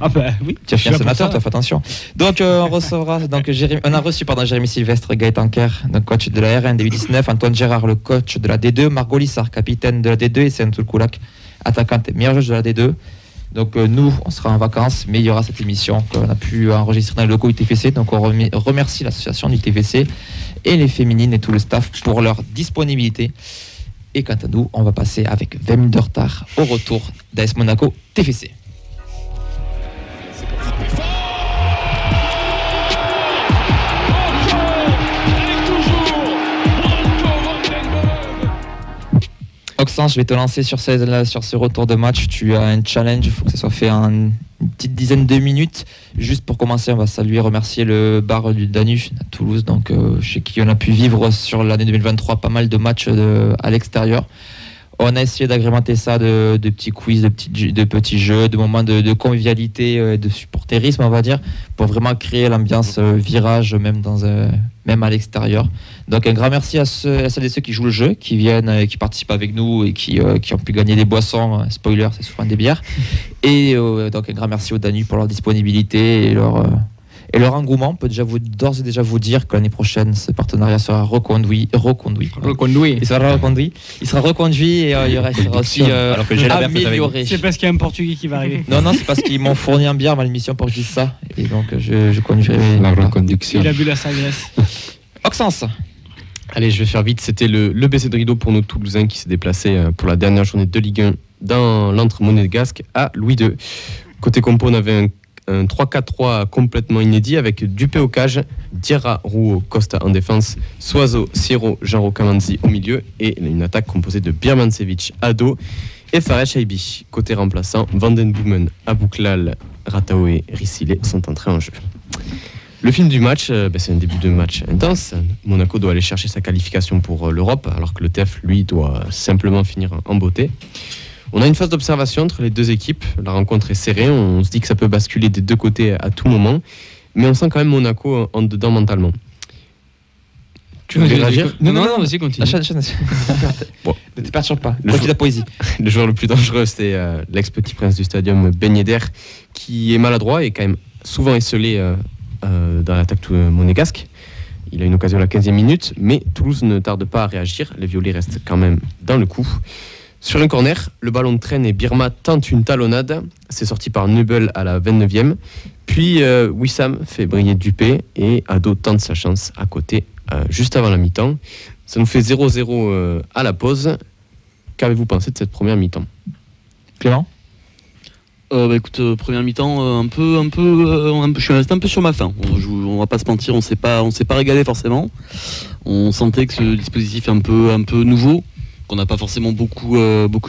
Ah bah oui. Tu as fait un sénateur, toi, fais attention. Donc on recevra on a reçu Jérémy Sylvestre, Gaëtan Kerr, donc coach de la R1 des U19, Antoine Gérard, le coach de la D2, Margot Lissard, capitaine de la D2 et Sentul Koulak, attaquante et meilleure joueuse de la D2. Donc nous, on sera en vacances, mais il y aura cette émission qu'on a pu enregistrer dans le locaux du TFC. Donc on remercie l'association du TFC et les féminines et tout le staff pour leur disponibilité. Et quant à nous, on va passer avec 20 minutes de retard au retour d'AS Monaco TFC. Oxen, je vais te lancer sur ce retour de match. Tu as un challenge, il faut que ça soit fait en une petite dizaine de minutes. Juste pour commencer, on va saluer et remercier le bar du Danube à Toulouse, donc, chez qui on a pu vivre sur l'année 2023 pas mal de matchs à l'extérieur. On a essayé d'agrémenter ça de petits quiz, de petits jeux, de moments de convivialité, de supporterisme, on va dire, pour vraiment créer l'ambiance virage, même à l'extérieur. Donc un grand merci à celles et ceux qui jouent le jeu, qui viennent, qui participent avec nous et qui ont pu gagner des boissons. Spoiler, c'est souvent des bières. Et donc un grand merci aux Danube pour leur disponibilité et leur engouement. On peut d'ores et déjà vous dire que l'année prochaine, ce partenariat sera reconduit. Il sera reconduit et il sera aussi amélioré. C'est parce qu'il y a un Portugais qui va arriver. Non, c'est parce qu'ils m'ont fourni en bière à l'émission pour que je dise ça. Et donc je conduirai. La reconduction. Il a bu la sagresse. Oxens. Allez, je vais faire vite. C'était le BC de Rideau pour nos Toulousains qui s'est déplacé pour la dernière journée de Ligue 1 dans l'antre monégasque à Louis II. Côté compo, on avait un 3-4-3 complètement inédit avec Dupé au cage, Diarra, Rouault, Costa en défense, Soiseau, Siro, Jarro, Kamanzi au milieu et une attaque composée de Birmancevic, Ado et Fares Shaibi. Côté remplaçant, Vandenboomen, Abouklal, Rataoé, Rissile sont entrés en jeu. Le film du match, c'est un début de match intense. Monaco doit aller chercher sa qualification pour l'Europe alors que le TEF, lui, doit simplement finir en beauté. On a une phase d'observation entre les deux équipes. La rencontre est serrée. On se dit que ça peut basculer des deux côtés à tout moment. Mais on sent quand même Monaco en dedans mentalement. Tu veux réagir ? Non, vas-y, continue. Bon. Ne te perturbe pas. Continue la poésie. Le joueur le plus dangereux, c'est l'ex-petit prince du stadium, Ben Yedder, qui est maladroit et quand même souvent esselé dans l'attaque monégasque. Il a une occasion à la 15e minute, mais Toulouse ne tarde pas à réagir. Les violets restent quand même dans le coup. Sur un corner, le ballon traîne et Birma tente une talonnade. C'est sorti par Neubel à la 29e. Puis Wissam fait briller Dupé et Ado tente sa chance à côté juste avant la mi-temps. Ça nous fait 0-0 à la pause. Qu'avez-vous pensé de cette première mi-temps ? Clément ? Écoute, première mi-temps, je suis resté un peu sur ma faim. On va pas se mentir, on s'est pas régalé forcément. On sentait que ce dispositif est un peu nouveau, qu'on n'a pas forcément beaucoup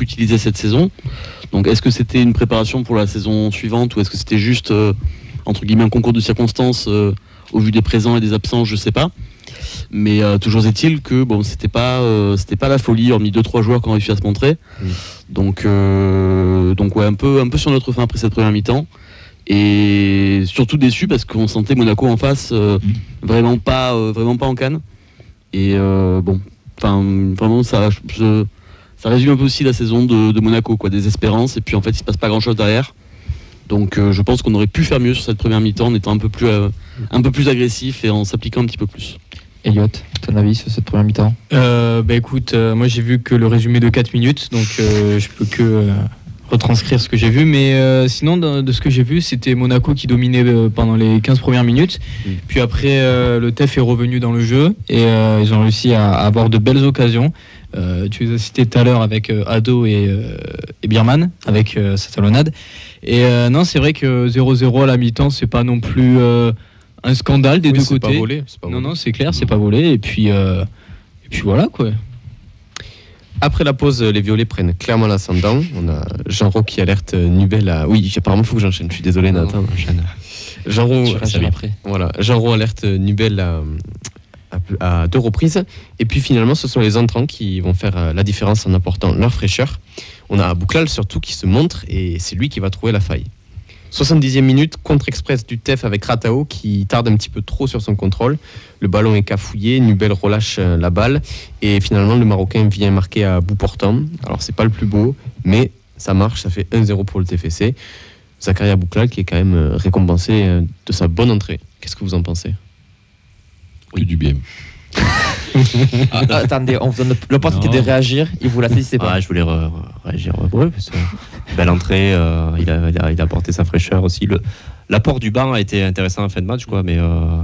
utilisé cette saison. Donc est-ce que c'était une préparation pour la saison suivante ou est-ce que c'était juste entre guillemets un concours de circonstances au vu des présents et des absents, je sais pas. Mais toujours est-il que bon, c'était pas la folie, hormis 2-3 joueurs qui ont réussi à se montrer. Donc ouais, un peu sur notre fin après cette première mi-temps. Et surtout déçu parce qu'on sentait Monaco en face vraiment pas en canne. Et bon, enfin vraiment ça résume un peu aussi la saison de Monaco, quoi, des espérances, et puis en fait il se passe pas grand chose derrière. Donc je pense qu'on aurait pu faire mieux sur cette première mi-temps en étant un peu plus agressif et en s'appliquant un petit peu plus. Elliot, ton avis sur cette première mi-temps? Écoute, moi j'ai vu que le résumé de 4 minutes, donc je peux que retranscrire ce que j'ai vu, mais sinon de ce que j'ai vu, c'était Monaco qui dominait pendant les 15 premières minutes, puis après le TEF est revenu dans le jeu et ils ont réussi à avoir de belles occasions. Tu les as cités tout à l'heure avec Ado et Birman, avec sa talonnade. Et non, c'est vrai que 0-0 à la mi-temps, c'est pas non plus un scandale des deux côtés. Pas volé, c'est pas volé. Non, c'est clair, c'est pas volé. Et puis voilà, quoi. Après la pause, les Violets prennent clairement l'ascendant. On a Jean-Ro qui alerte Nubel à... Oui, apparemment, il faut que j'enchaîne. Je suis désolé, Nathan. Jean-Ro alerte Nubel à 2 reprises. Et puis finalement, ce sont les entrants qui vont faire la différence en apportant leur fraîcheur. On a Bouklal surtout qui se montre et c'est lui qui va trouver la faille. 70e minute, contre-express du TEF avec Ratao qui tarde un petit peu trop sur son contrôle. Le ballon est cafouillé, Nubel relâche la balle et finalement le Marocain vient marquer à bout portant. Alors c'est pas le plus beau, mais ça marche, ça fait 1-0 pour le TFC. Zakaria Bouklal qui est quand même récompensé de sa bonne entrée. Qu'est-ce que vous en pensez? Oui, du bien. Attendez, on vous donne l'opportunité de réagir, il vous la saisissez pas. Je voulais réagir pour eux, parce que belle entrée, il a apporté sa fraîcheur aussi. L'apport du banc a été intéressant en fin de match, quoi, mais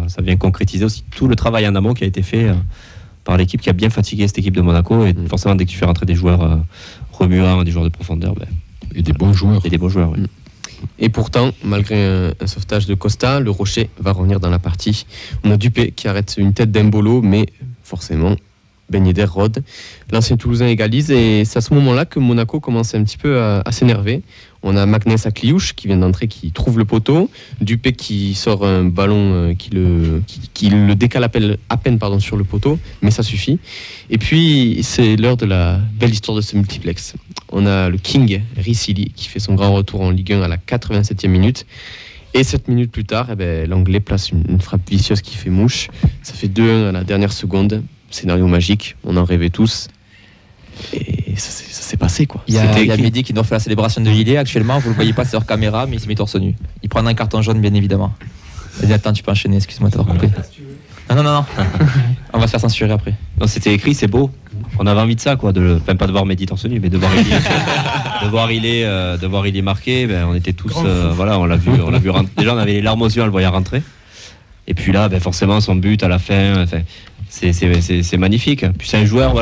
ça vient concrétiser aussi tout le travail en amont qui a été fait par l'équipe qui a bien fatigué cette équipe de Monaco. Et forcément, dès que tu fais rentrer des joueurs remuants, des joueurs de profondeur, et des bons joueurs. Et des bons joueurs, oui. Et pourtant, malgré un sauvetage de Costa, le Rocher va revenir dans la partie. On a Dupé qui arrête une tête d'Embolo, mais forcément, Ben Yedder rôde. L'ancien Toulousain égalise et c'est à ce moment-là que Monaco commence un petit peu à s'énerver. On a Magnès Akliouche qui vient d'entrer, qui trouve le poteau. Dupé qui sort un ballon qui le décale à peine sur le poteau, mais ça suffit. Et puis, c'est l'heure de la belle histoire de ce multiplex. On a le King Ricili qui fait son grand retour en Ligue 1 à la 87e minute. Et 7 minutes plus tard, l'Anglais place une frappe vicieuse qui fait mouche. Ça fait 2-1 à la dernière seconde. Scénario magique, on en rêvait tous. Et ça s'est passé, quoi. Il y a Mehdi qui doit faire la célébration de l'idée actuellement. Vous ne le voyez pas sur caméra, mais il se met torse nu. Il prend un carton jaune, bien évidemment. Vas-y, attends, tu peux enchaîner, excuse-moi de t'avoir coupé. Non. On va se faire censurer après. Non, c'était écrit, c'est beau. On avait envie de ça, quoi. Enfin, pas de voir Mehdi torse nu, mais de voir il est marqué. On était tous, on l'a vu rentrer. Déjà, on avait les larmes aux yeux en le voyant rentrer. Et puis là, forcément, son but à la fin, c'est magnifique. Puis c'est un joueur,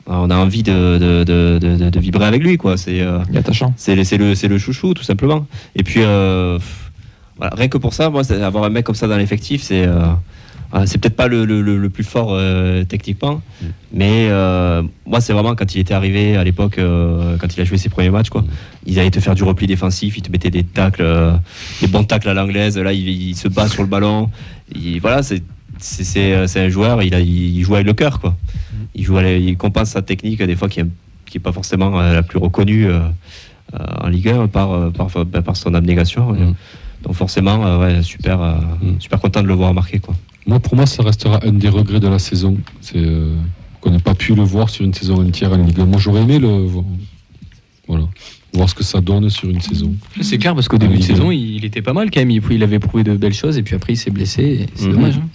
on a envie de vibrer avec lui, quoi. C'est attachant. C'est le chouchou, tout simplement. Et puis rien que pour ça, moi, avoir un mec comme ça dans l'effectif, c'est peut-être pas le plus fort techniquement, mais moi c'est vraiment quand il était arrivé à l'époque, quand il a joué ses premiers matchs, quoi. Il allait te faire du repli défensif, il te mettait des tacles, des bons tacles à l'anglaise. Là, il se bat sur le ballon. C'est un joueur, il joue avec le cœur, quoi. Il compense sa technique des fois qui est pas forcément la plus reconnue en Ligue 1 par son abnégation. Donc forcément, super content de le voir marquer, quoi. Pour moi, ça restera un des regrets de la saison. C'est qu'on n'ait pas pu le voir sur une saison entière en Ligue 1. Moi, j'aurais aimé voir ce que ça donne sur une saison. C'est clair, parce qu'au début de saison, il était pas mal quand même. Il avait prouvé de belles choses et puis après, il s'est blessé. Et c'est dommage. Hein.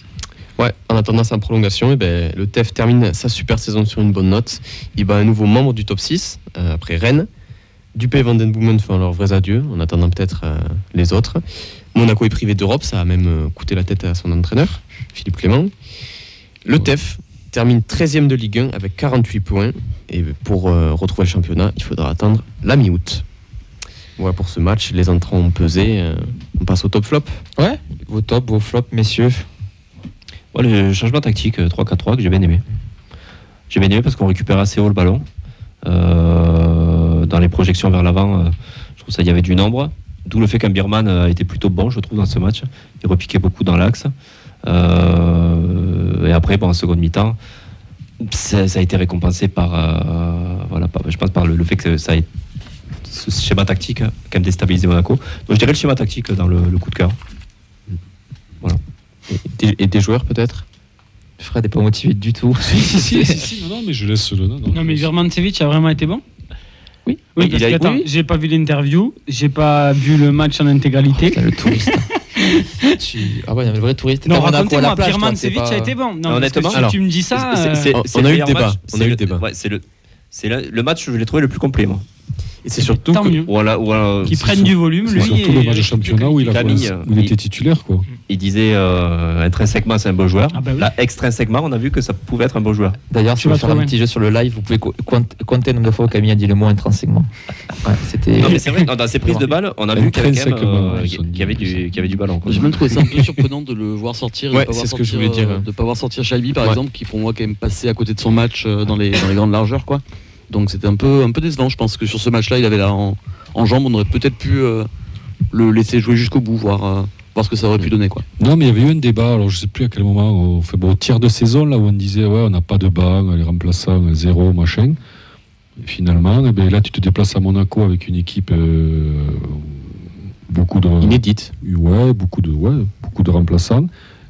Ouais, en attendant sa prolongation, le TEF termine sa super saison sur une bonne note. Il bat un nouveau membre du top 6, après Rennes. Dupé et Van den Boomen font leurs vrais adieux, en attendant peut-être les autres. Monaco est privé d'Europe, ça a même coûté la tête à son entraîneur, Philippe Clément. Le TEF termine 13e de Ligue 1 avec 48 points. Et pour retrouver le championnat, il faudra attendre la mi-août. Voilà pour ce match, les entrants ont pesé. On passe au top flop. Ouais, vos top, vos flops, messieurs. Le changement tactique 3-4-3 que j'ai bien aimé. J'ai bien aimé parce qu'on récupère assez haut le ballon. Dans les projections vers l'avant, je trouve qu'il y avait du nombre. D'où le fait qu'un Birman a été plutôt bon, je trouve, dans ce match. Il repiquait beaucoup dans l'axe. Et après, en seconde mi-temps, ça a été récompensé par, je pense par le fait que ça ait ce schéma tactique quand même déstabilisé Monaco. Donc je dirais le schéma tactique dans le coup de cœur. Voilà. Et des joueurs peut-être? Fred n'est pas motivé du tout. Si, non, mais je laisse le. Non, mais Virmancevic a vraiment été bon. Oui, parce que attends, j'ai pas vu l'interview, j'ai pas vu le match en intégralité. Le touriste. Ah ouais, le vrai touriste. Non, racontez-moi, Virmancevic a été bon. Non, honnêtement, si tu me dis ça, on a eu le débat. Ouais, c'est le match, je l'ai trouvé le plus complet, moi. Et c'est surtout qu'ils prennent du volume, lui. C'est surtout le match de championnat où il était titulaire, quoi. Il disait intrinsèquement c'est un bon joueur. Ah bah oui. Là, extrinsèquement, on a vu que ça pouvait être un bon joueur. D'ailleurs, si vous faire un petit jeu sur le live, vous pouvez compter le nombre de fois où Camille a dit le mot intrinsèquement. Ouais, c'était. Non, mais c'est vrai, dans ses prises de balles, on a vu qu'il y avait du ballon. J'ai même trouvé ça un peu surprenant de le voir sortir, ouais, c'est ce que je voulais dire. De pas voir sortir Chalby par exemple, qui pour moi quand même passé à côté de son match dans les grandes largeurs, quoi. Donc c'était un peu décevant. Je pense que sur ce match-là, il avait là en jambes, on aurait peut-être pu le laisser jouer jusqu'au bout, voir ce que ça aurait pu donner, quoi. Non, mais il y avait eu un débat, alors je sais plus à quel moment, au tiers de saison, là où on disait on n'a pas de banc, les remplaçants, zéro, machin. Et finalement, là tu te déplaces à Monaco avec une équipe beaucoup de inédite. Ouais, beaucoup de remplaçants.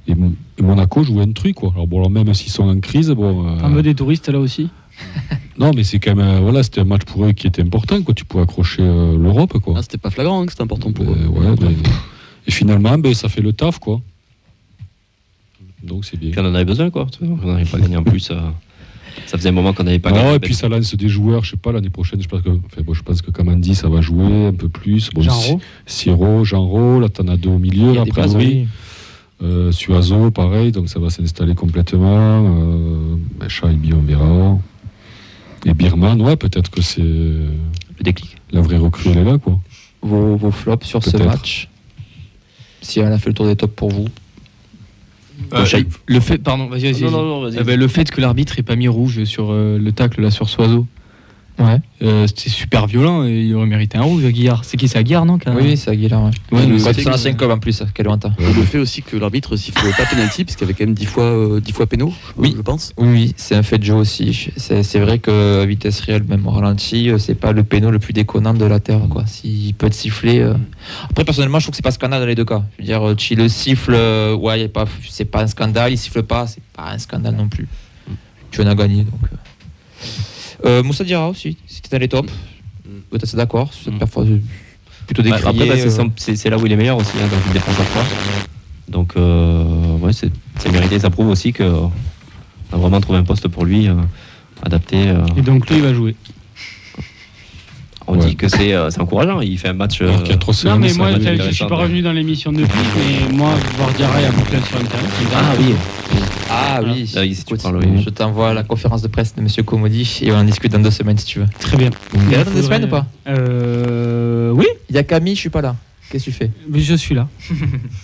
Et Monaco jouait un truc, quoi. Alors même s'ils sont en crise, un peu des touristes là aussi. Non, mais c'est quand même c'était un match pour eux qui était important, quoi. Tu pouvais accrocher l'Europe, quoi. Ah, c'était pas flagrant que c'était important pour eux. Et finalement, ça fait le taf, quoi. Donc c'est bien. Puis on en avait besoin, quoi. On n'avait pas gagné en plus. Ça faisait un moment qu'on n'avait pas gagné. Et puis ça lance des joueurs, je sais pas, l'année prochaine, je pense que Kamandi, ça va jouer un peu plus. Jean-Ro, là t'en as deux au milieu, après oui. Suazo, pareil, donc ça va s'installer complètement. Chaibi, on verra. Et Birman, peut-être que c'est le déclic. La vraie recrue, elle est là, quoi. Vos flops sur ce match, si on a fait le tour des tops pour vous. Le fait, pardon, vas-y. Non, vas-y. Le fait que l'arbitre ait pas mis rouge sur le tacle là sur Suazo. Ouais. C'était super violent et il aurait mérité un rouge, Aguilar. C'est qui, c'est Aguilar, non? Oui, c'est Aguilar. Ouais, c'est un ancien club en plus, quel lointain. Et le fait aussi que l'arbitre siffle pas penalty, parce qu'il y avait quand même 10 fois pénaux, je pense. Oui, c'est un fait de jeu aussi. C'est vrai que vitesse réelle, même au ralenti, c'est pas le péno le plus déconnant de la terre, quoi. S'il peut te siffler. Après, personnellement, je trouve que c'est pas scandale dans les deux cas. Je veux dire, tu le siffles, c'est pas un scandale, il siffle pas, c'est pas un scandale non plus. Tu en as gagné, donc. Moussa Diarra aussi, c'était dans les tops. Peut-être c'est d'accord, cette performance plutôt décriée. Après, c'est là où il est meilleur aussi, dans une défense à 3. Donc, c'est mérité. Ça prouve aussi qu'on a vraiment trouvé un poste pour lui adapté. Et donc, lui, il va jouer. On dit que c'est encourageant, il fait un match. Non, mais moi, je suis pas revenu dans l'émission depuis, mais moi, voir Diarra et Abouklal sur le terrain. Ah oui, si tu parles, oui. Je t'envoie la conférence de presse de Monsieur Komodi et on en discute dans 2 semaines si tu veux. Très bien. Il est là dans 2 semaines ou pas? Oui. Il y a Camille, je suis pas là. Qu'est-ce que tu fais? Mais je suis là.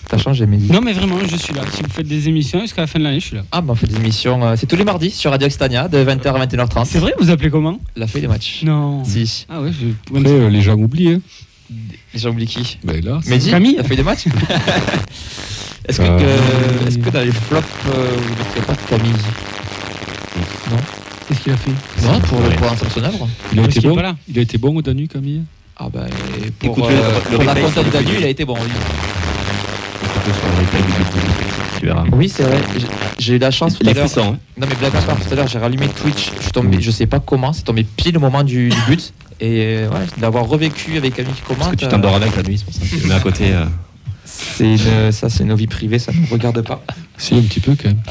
T'as changé, Mehdi? Non, mais vraiment, je suis là. Si vous faites des émissions jusqu'à la fin de l'année, je suis là. Ah, on fait des émissions. C'est tous les mardis sur Radio Extania de 20h à 21h30. C'est vrai, vous appelez comment? La feuille des matchs. Non. Si. Ah ouais, Après, les gens oublient. Les gens oublient qui? Là, Mehdi, Camille, la feuille des matchs. Est-ce que dans les flops, vous ne mettez pas Camille? Non. Qu'est-ce qu'il a fait? Non, pour son œuvre. Il a été bon au Danu, Camille? Ah bah, pour la compta de Danu, il a été bon, oui. Tu verras. Oui, c'est vrai. J'ai eu la chance tout à l'heure. Hein. Non, mais blague à part, tout à l'heure, j'ai rallumé Twitch. Je suis tombé, je sais pas comment, c'est tombé pile au moment du but. Et d'avoir revécu avec Camille qui commente. Parce que tu t'endors avec la nuit, c'est pour ça que tu le mets à côté. C'est nos vies privées, ça ne nous regarde pas. Si, un petit peu quand même.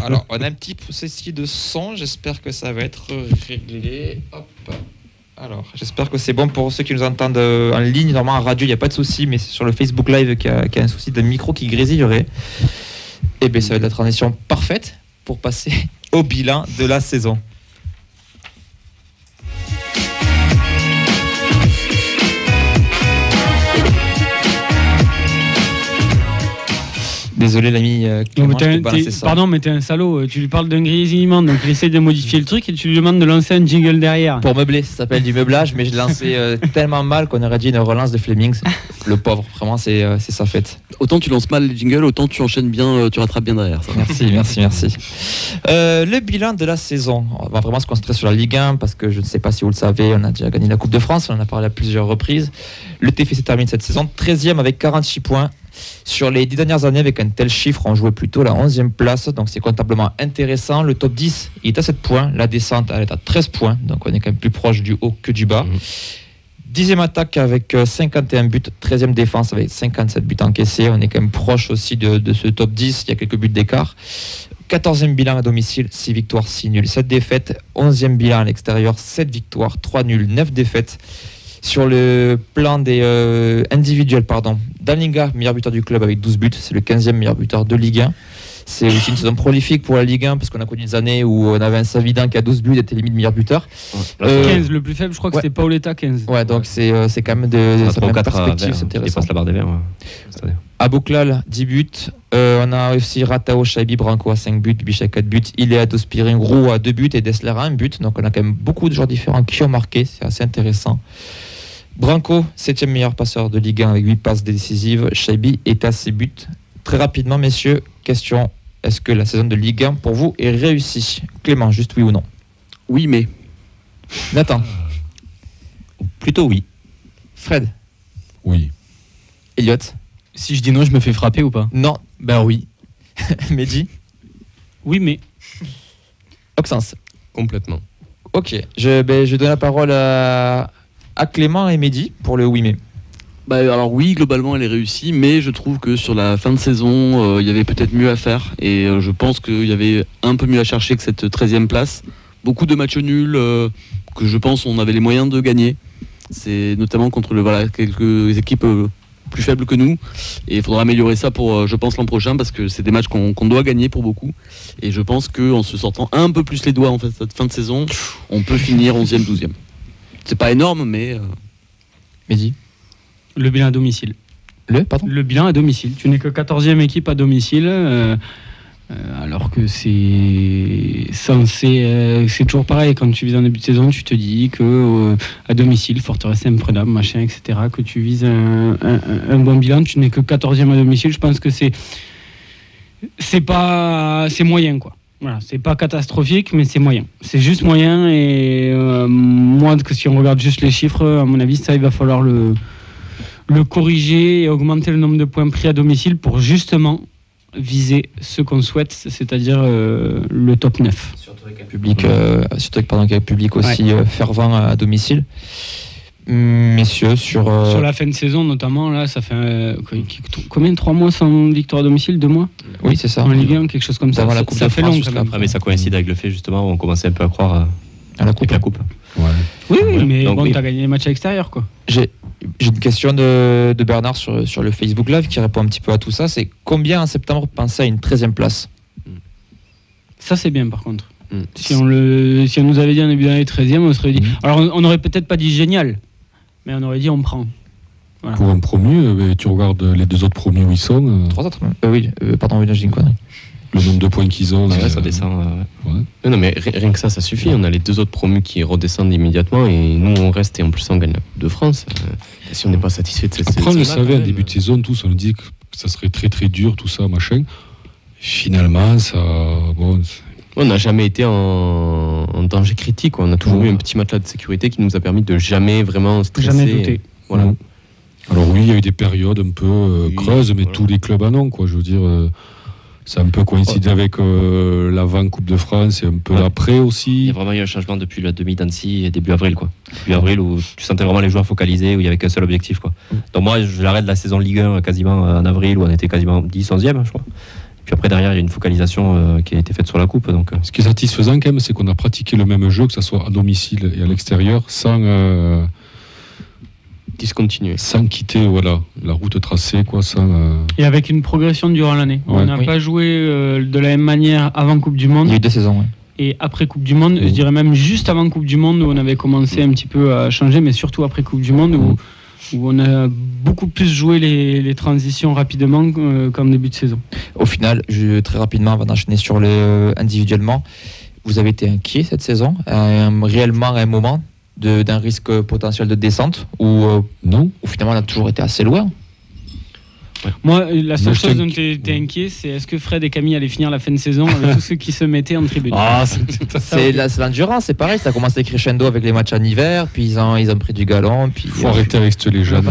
Alors, on a un petit processus de son, j'espère que ça va être réglé. Hop. Alors, j'espère que c'est bon pour ceux qui nous entendent en ligne. Normalement, en radio, il n'y a pas de souci, mais c'est sur le Facebook Live qu'il y a un souci de micro qui grésillerait. Et bien, ça va être la transition parfaite pour passer au bilan de la saison. Désolé l'ami Non, Clément, mais je t'ai balancé ça. pardon, mais t'es un salaud. Tu lui parles d'un grésillement, donc il essaie de modifier le truc et tu lui demandes de lancer un jingle derrière. Pour meubler, ça s'appelle du meublage, mais je l'ai lancé tellement mal qu'on aurait dit une relance de Flemings. Le pauvre, vraiment, c'est sa fête. Autant tu lances mal les jingles, autant tu enchaînes bien, tu rattrapes bien derrière. Ça. Merci. Le bilan de la saison. On va vraiment se concentrer sur la Ligue 1 parce que je ne sais pas si vous le savez, on a déjà gagné la Coupe de France, on en a parlé à plusieurs reprises. Le TFC termine cette saison 13e avec 46 points. Sur les 10 dernières années, avec un tel chiffre, on jouait plutôt la 11e place, donc c'est comptablement intéressant. Le top 10 il est à 7 points, la descente elle est à 13 points, donc on est quand même plus proche du haut que du bas. 10e attaque avec 51 buts, 13e défense avec 57 buts encaissés, on est quand même proche aussi de ce top 10, il y a quelques buts d'écart. 14e bilan à domicile, 6 victoires, 6 nuls, 7 défaites. 11e bilan à l'extérieur, 7 victoires, 3 nuls, 9 défaites. Sur le plan des individuels, Dalinga, meilleur buteur du club avec 12 buts, c'est le 15e meilleur buteur de Ligue 1. C'est aussi une saison prolifique pour la Ligue 1 parce qu'on a connu des années où on avait un Savidan qui a 12 buts et était limite meilleur buteur. 15, le plus faible, je crois que c'était Paoletta 15. Ouais, donc c'est quand même de certaines perspectives, c'est intéressant. Dépasse la barre des verts. Abouklal, 10 buts. On a aussi Ratao, Shaibi, Branco à 5 buts, Bichat 4 buts, Ilea, Dospirin, Roux à 2 buts et Dessler à 1 but. Donc on a quand même beaucoup de joueurs différents qui ont marqué, c'est assez intéressant. Branco, 7e meilleur passeur de Ligue 1 avec 8 passes décisives. Shaibi est à 6 buts. Très rapidement, messieurs, question, est-ce que la saison de Ligue 1 pour vous est réussie? Clément, juste oui ou non? Oui, mais. Nathan? Plutôt oui. Fred? Oui. Elliot? Si je dis non, je me fais frapper ou pas? Non. Ben oui. Mehdi? Oui, mais. Oxens? Complètement. Ok, je donne la parole à Clément et Mehdi pour le oui mais. Bah, alors oui, globalement elle est réussie, mais je trouve que sur la fin de saison, il y avait peut-être mieux à faire. Et je pense qu'il y avait un peu mieux à chercher que cette 13e place. Beaucoup de matchs nuls que je pense on avait les moyens de gagner. C'est notamment contre quelques équipes plus faibles que nous. Et il faudra améliorer ça pour, je pense, l'an prochain, parce que c'est des matchs qu'on doit gagner pour beaucoup. Et je pense qu'en se sortant un peu plus les doigts en fait, cette fin de saison, on peut finir 11e, 12e. C'est pas énorme, mais... Mehdi? Le bilan à domicile. Le bilan à domicile. Tu n'es que 14e équipe à domicile, alors que c'est censé... c'est toujours pareil, quand tu vises un début de saison, tu te dis que à domicile, forteresse imprudable, machin, etc., que tu vises un bon bilan, tu n'es que 14e à domicile, je pense que c'est moyen, quoi. Voilà, c'est pas catastrophique, mais c'est moyen. C'est juste moyen et moi, que si on regarde juste les chiffres, à mon avis, ça, il va falloir le corriger et augmenter le nombre de points pris à domicile pour justement viser ce qu'on souhaite, c'est-à-dire le top 9. Surtout avec un public aussi fervent à domicile. Messieurs, sur la fin de saison notamment, là, ça fait combien? 3 mois sans victoire à domicile? 2 mois? Oui, c'est ça. En Ligue 1, quelque chose comme ça. La coupe ça de fait France long quand même. Mais ça coïncide avec le fait justement où on commençait un peu à croire à la coupe. Ouais. Oui, mais donc, bon, t'as gagné les matchs à l'extérieur, quoi. J'ai une question de Bernard sur le Facebook Live qui répond un petit peu à tout ça. C'est combien en septembre penser à une 13e place? Ça, c'est bien, par contre. Si on nous avait dit en début d'année 13e, on serait dit... Alors, on n'aurait peut-être pas dit génial, mais on aurait dit on prend. Voilà. Pour un promu, tu regardes les 2 autres promus où ils sont. 3 autres même. Oui, pardon, j'ai une connerie. Le nombre de points qu'ils ont. Ça descend. Ouais. Non, mais rien que ça suffit. On a les 2 autres promus qui redescendent immédiatement et nous on reste et en plus on gagne la Coupe de France. Si on n'est pas satisfait de cette saison. Après, on le savait, en début de saison, tous, on nous dit que ça serait très très dur, tout ça, machin. Finalement, ça. Bon, on n'a jamais été en danger critique. On a toujours eu un petit matelas de sécurité qui nous a permis de jamais vraiment stresser. Jamais douter. Voilà. Alors oui, il y a eu des périodes un peu creuses, mais tous les clubs en ont, quoi. Je veux dire, ça a un peu coïncidé avec l'avant Coupe de France et un peu l'après aussi. Il y a vraiment eu un changement depuis la demi d'Annecy et début avril, quoi. Début avril où tu sentais vraiment les joueurs focalisés, où il n'y avait qu'un seul objectif, quoi. Donc moi, j'arrête la saison de Ligue 1 quasiment en avril, où on était quasiment 10, 11e, je crois. Puis après, derrière, il y a une focalisation qui a été faite sur la coupe. Donc, ce qui est satisfaisant quand même, c'est qu'on a pratiqué le même jeu, que ce soit à domicile et à l'extérieur, sans discontinuer. Sans quitter la route tracée, quoi, Et avec une progression durant l'année. On n'a pas joué de la même manière avant Coupe du Monde. Il y a eu 2 saisons, oui. Et après Coupe du Monde, je dirais même juste avant Coupe du Monde, où on avait commencé un petit peu à changer, mais surtout après Coupe du Monde, où où on a beaucoup plus joué les transitions rapidement qu'en début de saison. Au final, très rapidement, avant d'enchaîner sur les individuellement, vous avez été inquiet cette saison, réellement à un moment d'un risque potentiel de descente, ou non, ou finalement on a toujours été assez loin. Moi, la seule chose dont j'étais inquiet, c'est est-ce que Fred et Camille allaient finir la fin de saison avec tous ceux qui se mettaient en tribune. C'est l'endurance, c'est pareil, ça a commencé crescendo avec les matchs en hiver, puis ils ont pris du galon. Puis faut arrêter avec ce les jeunes.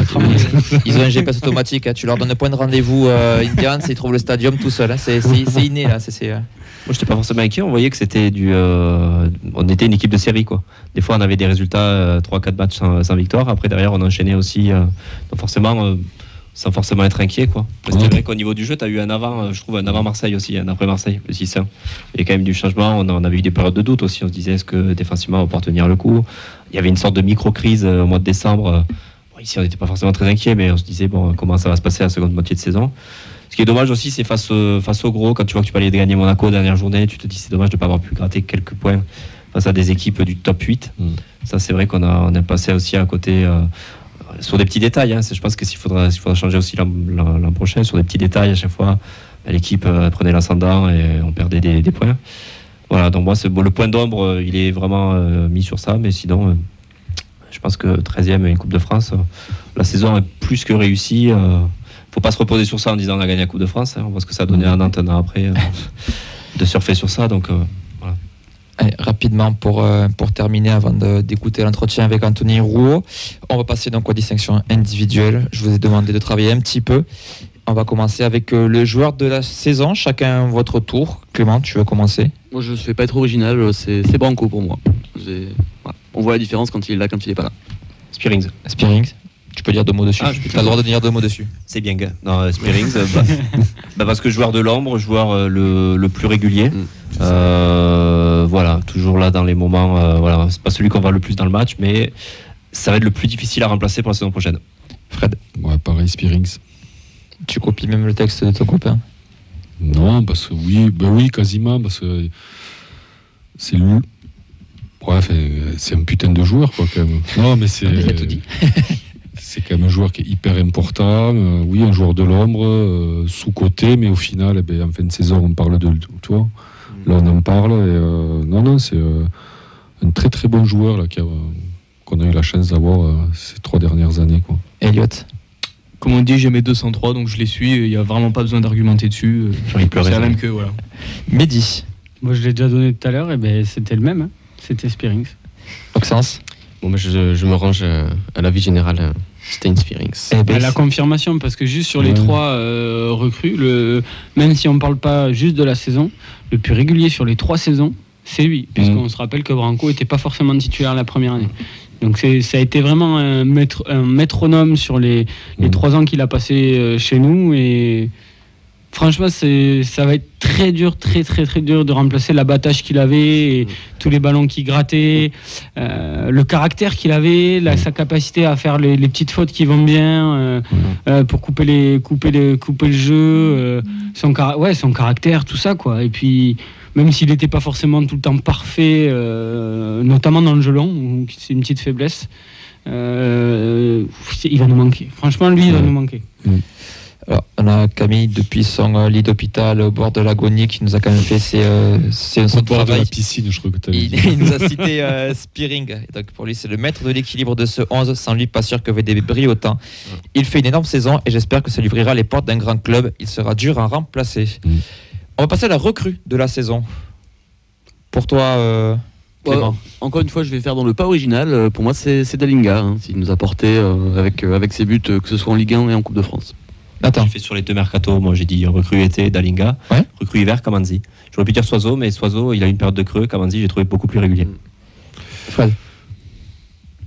Ils ont un GPS automatique, hein, tu leur donnes un point de rendez-vous Indians, ils trouvent le stadium tout seul, hein, c'est inné là. Moi, j'étais pas forcément inquiet. On voyait que c'était on était une équipe de série, quoi. Des fois, on avait des résultats 3-4 matchs sans victoire. Après, derrière, on enchaînait aussi, sans forcément être inquiet, quoi. Parce que c'est vrai qu'au niveau du jeu, tu as eu un avant, je trouve, un avant Marseille aussi, un après Marseille, le 6-1. Il y a quand même du changement. On avait eu des périodes de doute aussi. On se disait, est-ce que défensivement, on va pouvoir tenir le coup? Il y avait une sorte de micro-crise au mois de décembre. Ici, on n'était pas forcément très inquiet, mais on se disait, bon, comment ça va se passer à la seconde moitié de saison? Ce qui est dommage aussi, c'est face au gros, quand tu vois que tu peux aller gagner Monaco dernière journée, tu te dis c'est dommage de ne pas avoir pu gratter quelques points face à des équipes du top 8. Ça, c'est vrai qu'on a passé aussi à côté sur des petits détails. Hein. Je pense qu'il faudra changer aussi l'an prochain sur des petits détails. À chaque fois, l'équipe prenait l'ascendant et on perdait des points. Voilà, donc moi, le point d'ombre, il est vraiment mis sur ça, mais sinon, je pense que 13e et une Coupe de France, la saison est plus que réussie. Faut pas se reposer sur ça en disant on a gagné la Coupe de France. Hein. On voit ce que ça a donné à Nantes un an après de surfer sur ça. Donc voilà. Allez, rapidement pour terminer avant d'écouter l'entretien avec Anthony Rouault, on va passer donc aux distinctions individuelles. Je vous ai demandé de travailler un petit peu. On va commencer avec le joueur de la saison. Chacun votre tour. Clément, tu veux commencer? Moi, je ne vais pas être original. C'est Branco pour moi. Voilà. On voit la différence quand il est là, quand il n'est pas là. Spearings. Tu peux dire 2 mots dessus. Tu as le droit de dire 2 mots dessus. C'est bien, gars. Non, Spearings, parce que joueur de l'ombre, joueur le plus régulier. Voilà, toujours là dans les moments. Voilà, c'est pas celui qu'on voit le plus dans le match, mais ça va être le plus difficile à remplacer pour la saison prochaine. Fred? Ouais, pareil, Spearings. Tu copies même le texte de ton copain? Non, parce que oui, quasiment, parce que c'est lui. Bref, c'est un putain de joueur, quoi, quand même. Non, mais c'est. Il a tout dit. C'est quand même un joueur qui est hyper important. Oui, un joueur de l'ombre, sous-côté, mais au final, en fin de saison, on parle de toi. Là, on en parle. Non, c'est un très très bon joueur là, qu'on a eu la chance d'avoir ces 3 dernières années. Quoi. Elliot? Comme on dit, j'ai mes 203, donc je les suis. Il n'y a vraiment pas besoin d'argumenter dessus. C'est la même que, voilà. Mehdi? Moi, je l'ai déjà donné tout à l'heure, et c'était le même. Hein. C'était Spearings. Maxence? Bon, moi, je me range à l'avis général. Stein Spearings. La confirmation, parce que juste sur les 3 recrues, même si on ne parle pas juste de la saison, le plus régulier sur les 3 saisons, c'est lui, puisqu'on se rappelle que Branco n'était pas forcément titulaire la première année. Donc ça a été vraiment un métronome sur les 3 ans qu'il a passé chez nous, et franchement ça va être très dur de remplacer l'abattage qu'il avait, et tous les ballons qu'il grattait, le caractère qu'il avait, sa capacité à faire les petites fautes qui vont bien pour couper le jeu, son caractère, tout ça, quoi. Et puis même s'il n'était pas forcément tout le temps parfait, notamment dans le jeu long, où c'est une petite faiblesse, il va nous manquer. Franchement, lui, il va nous manquer. Alors, on a Camille depuis son lit d'hôpital au bord de l'agonie qui nous a quand même fait son bord travail. de la piscine, je crois que tu avais dit. Il nous a cité Spearing. Et donc pour lui, c'est le maître de l'équilibre de ce 11. Sans lui, pas sûr que VDB brille autant. Il fait une énorme saison et j'espère que ça lui ouvrira les portes d'un grand club. Il sera dur à remplacer. On va passer à la recrue de la saison. Pour toi, Clément. Encore une fois, je vais faire dans le pas original. Pour moi, c'est Dalinga. Hein, s'il nous a porté avec ses buts, que ce soit en Ligue 1 et en Coupe de France. Attends. J'ai fait sur les 2 mercatos, moi j'ai dit recrue été Dalinga, recrue hiver Kamanzi. J'aurais pu dire Soiseau, mais Soiseau il a une période de creux, Kamanzi j'ai trouvé beaucoup plus régulier. Fred?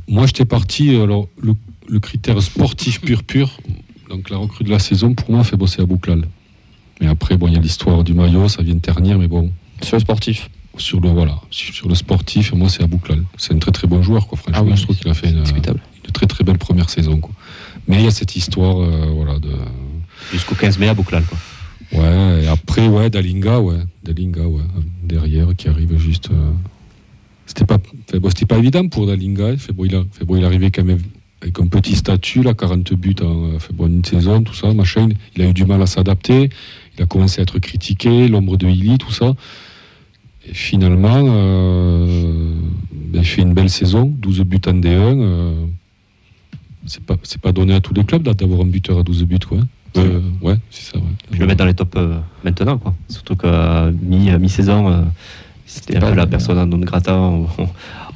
Moi j'étais parti, alors le critère sportif pur, donc la recrue de la saison pour moi fait bosser à Bouclal. Mais après il y a l'histoire du maillot, ça vient de ternir, mais bon. Sur le sportif? Sur le sportif, moi c'est à Bouclal. C'est un très très bon joueur, quoi. Franchement, je trouve qu'il a fait une très très belle première saison, quoi. Mais il y a cette histoire, de jusqu'au 15 mai à Bouclal, quoi. Ouais, et après, Dalinga, derrière, qui arrive juste. C'était pas évident pour Dalinga. Il arrivait quand même avec un petit statut, là, 40 buts en une saison, tout ça, machin. Il a eu du mal à s'adapter. Il a commencé à être critiqué, l'ombre de Hilly, tout ça. Et finalement, il fait une belle saison, 12 buts en D1. C'est pas donné à tous les clubs d'avoir un buteur à 12 buts, quoi. Ouais, c'est ça. Ouais. Je le mets dans les tops maintenant, quoi. Surtout qu'à mi-saison, c'était un peu la persona non grata.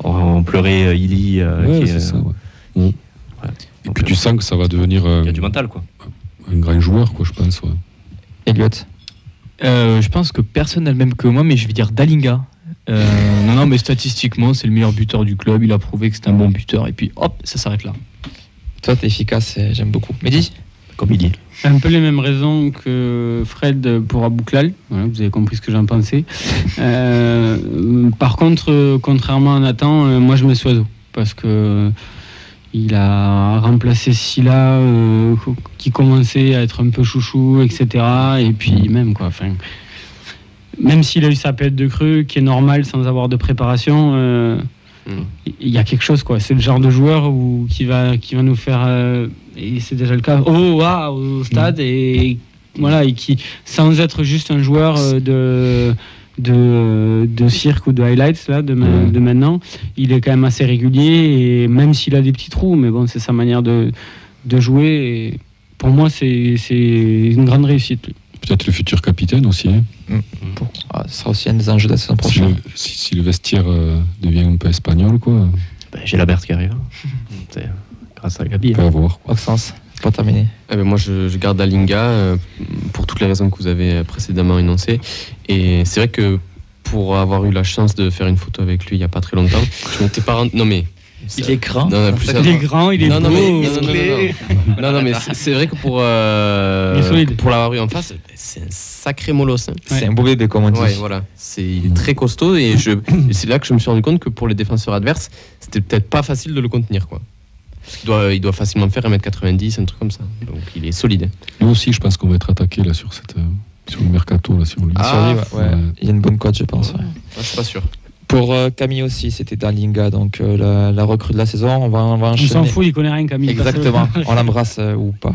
On pleurait Hilly. C'est ça, ouais. Ouais. Et puis tu sens que ça va devenir il y a du mental, quoi. Un grand joueur, quoi, je pense. Ouais. Elliot. Je pense que personne n'a le même que moi, mais je vais dire Dalinga. Non, mais statistiquement, c'est le meilleur buteur du club. Il a prouvé que c'était un bon buteur. Et puis, hop, ça s'arrête là. Toi, t'es efficace et j'aime beaucoup. Mehdi ? Comme il dit. Un peu les mêmes raisons que Fred pour Abouklal. Voilà, vous avez compris ce que j'en pensais. Par contre, contrairement à Nathan, moi je mets Soiseau. Parce que il a remplacé Silla qui commençait à être un peu chouchou, etc. Et puis même quoi. Même s'il a eu sa période de creux, qui est normale sans avoir de préparation, il y a quelque chose, quoi. C'est le genre de joueur qui va nous faire, et c'est déjà le cas, au stade, et voilà, et qui, sans être juste un joueur de cirque ou de highlights là, de maintenant, il est quand même assez régulier, et même s'il a des petits trous, mais bon, c'est sa manière de jouer, et pour moi, c'est une grande réussite. Peut-être le futur capitaine aussi. Hein. Ce sera aussi un des enjeux de la saison prochaine. Si le vestiaire devient un peu espagnol, quoi. J'ai la Berthe qui arrive. C'est grâce à Gabi. On peut avoir. Maxence, c'est pas terminé. Moi, je garde Dalinga pour toutes les raisons que vous avez précédemment énoncées. Et c'est vrai que pour avoir eu la chance de faire une photo avec lui il n'y a pas très longtemps, je m'étais pas rendu... Non mais... Il est grand. Il est grand, il est beau. Non, mais c'est vrai que pour l'avoir eu en face, c'est un sacré molosse. Hein. C'est un beau bébé, comme on dit. Ouais, voilà. Il est très costaud et c'est là que je me suis rendu compte que pour les défenseurs adverses, c'était peut-être pas facile de le contenir, quoi. Il doit facilement faire 1m90, un truc comme ça. Donc il est solide. Lui aussi, je pense qu'on va être attaqué là sur le mercato là, sur lui. Il y a une bonne cote, je pense. Ouais. Je suis pas sûr. Pour Camille aussi, c'était Dalinga, donc la recrue de la saison. On va enchaîner. On s'en fout, il connaît rien, Camille. Exactement, on l'embrasse ou pas.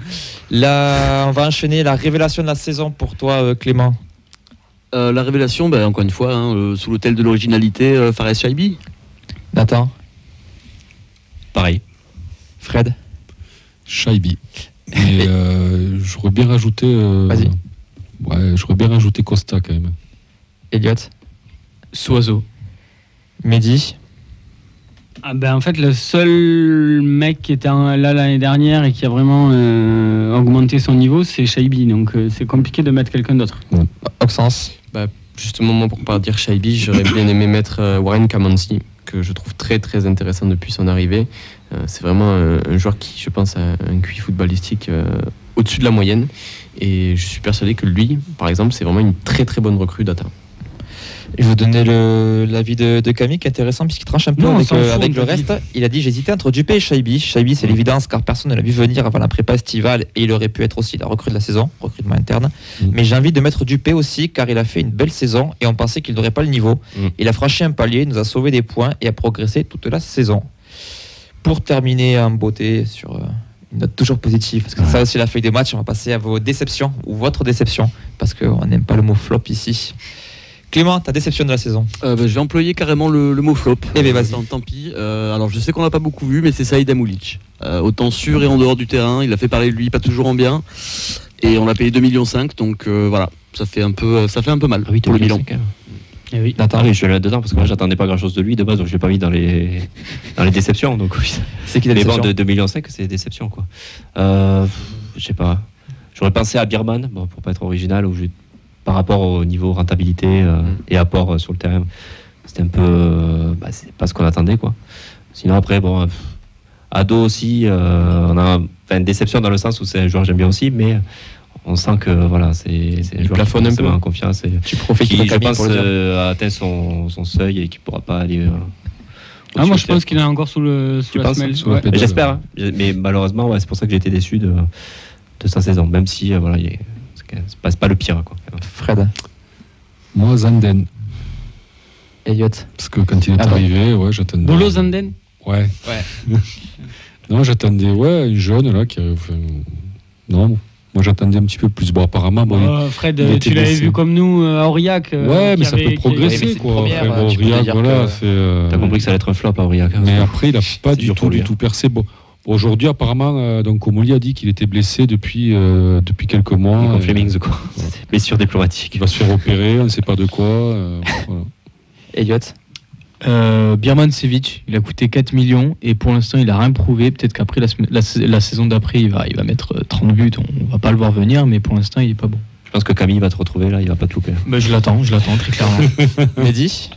Là, on va enchaîner la révélation de la saison pour toi, Clément. La révélation, encore une fois, sous l'autel de l'originalité, Fares Chaibi. Nathan. Pareil. Fred. Chaibi. Et j'aurais bien rajouté. Vas-y. Ouais, j'aurais bien rajouté Costa quand même. Elliot. Soiseau. Mehdi. En fait, le seul mec qui était là l'année dernière et qui a vraiment augmenté son niveau, c'est Chaibi. Donc c'est compliqué de mettre quelqu'un d'autre. Maxence. Justement, moi, pour pas dire Chaibi, j'aurais bien aimé mettre Warren Kamanzi, que je trouve très très intéressant depuis son arrivée. C'est vraiment un joueur qui, je pense, a un QI footballistique au-dessus de la moyenne. Et je suis persuadé que lui, par exemple, c'est vraiment une très très bonne recrue d'Ata. Je vais vous donner l'avis de Camille qui est intéressant puisqu'il tranche un peu avec le reste. Il a dit j'hésitais entre Dupé et Chaibi. Chaibi, c'est l'évidence car personne ne l'a vu venir avant la prépa estivale et il aurait pu être aussi la recrue de la saison, recrutement interne. Mais j'ai envie de mettre Dupé aussi car il a fait une belle saison et on pensait qu'il n'aurait pas le niveau. Il a franchi un palier, nous a sauvé des points et a progressé toute la saison. Pour terminer en beauté sur une note toujours positive, parce que ça aussi la feuille des matchs, on va passer à vos déceptions ou votre déception parce qu'on n'aime pas le mot flop ici. Clément, ta déception de la saison? Je vais employer carrément le mot flop. Vas-y. Tant pis. Alors je sais qu'on l'a pas beaucoup vu, mais c'est Saïd Amoulic. Autant sur et en dehors du terrain, il a fait parler de lui, pas toujours en bien. Et on l'a payé 2,5 millions, donc voilà, ça fait un peu mal pour le bilan. Oui. Nathan, je vais le mettre dedans parce que moi j'attendais pas grand chose de lui de base, donc je l'ai pas mis dans les déceptions. Donc oui. C'est qui la déception? Les bancs de 2,5 millions, c'est des déceptions, quoi. Je sais pas. J'aurais pensé à Birman, pour pas être original, où par rapport au niveau rentabilité et apport sur le terrain, c'était un peu c'est pas ce qu'on attendait, quoi. Sinon après Ado aussi, on a une déception dans le sens où c'est un joueur que j'aime bien aussi, mais on sent que c'est un joueur qui est en confiance et tu profites qui je pense a atteint son seuil et qui pourra pas aller moi je pense qu'il est encore sous la semelle. J'espère, hein. Mais malheureusement c'est pour ça que j'ai été déçu de sa saison, même si c'est pas le pire, quoi. Fred. Moi, Zanden. Elliot. Parce que quand il est arrivé, j'attendais. Bolo Zanden. Ouais. Non, j'attendais, un jeune là qui arrive. Non, moi j'attendais un petit peu plus. Bon, apparemment, Fred, il était tu l'avais blessé. vu comme nous à Aurillac. Mais ça peut progresser, quoi. Aurillac, voilà. T'as compris que ça allait être un flop à Aurillac. Mais après, il n'a pas du dur tout percé. Bon, aujourd'hui, apparemment, donc Omoli a dit qu'il était blessé depuis quelques mois. Comme Flemings, quoi. Blessure diplomatique. Il va se faire opérer, on ne sait pas de quoi. Voilà. Elliot. Birmancevic, il a coûté 4 millions et pour l'instant il a rien prouvé. Peut-être qu'après la saison d'après il va mettre 30 buts, on va pas le voir venir, mais pour l'instant il est pas bon. Je pense que Camille va te retrouver là, il va pas te louper. Je l'attends très clairement. Mehdi.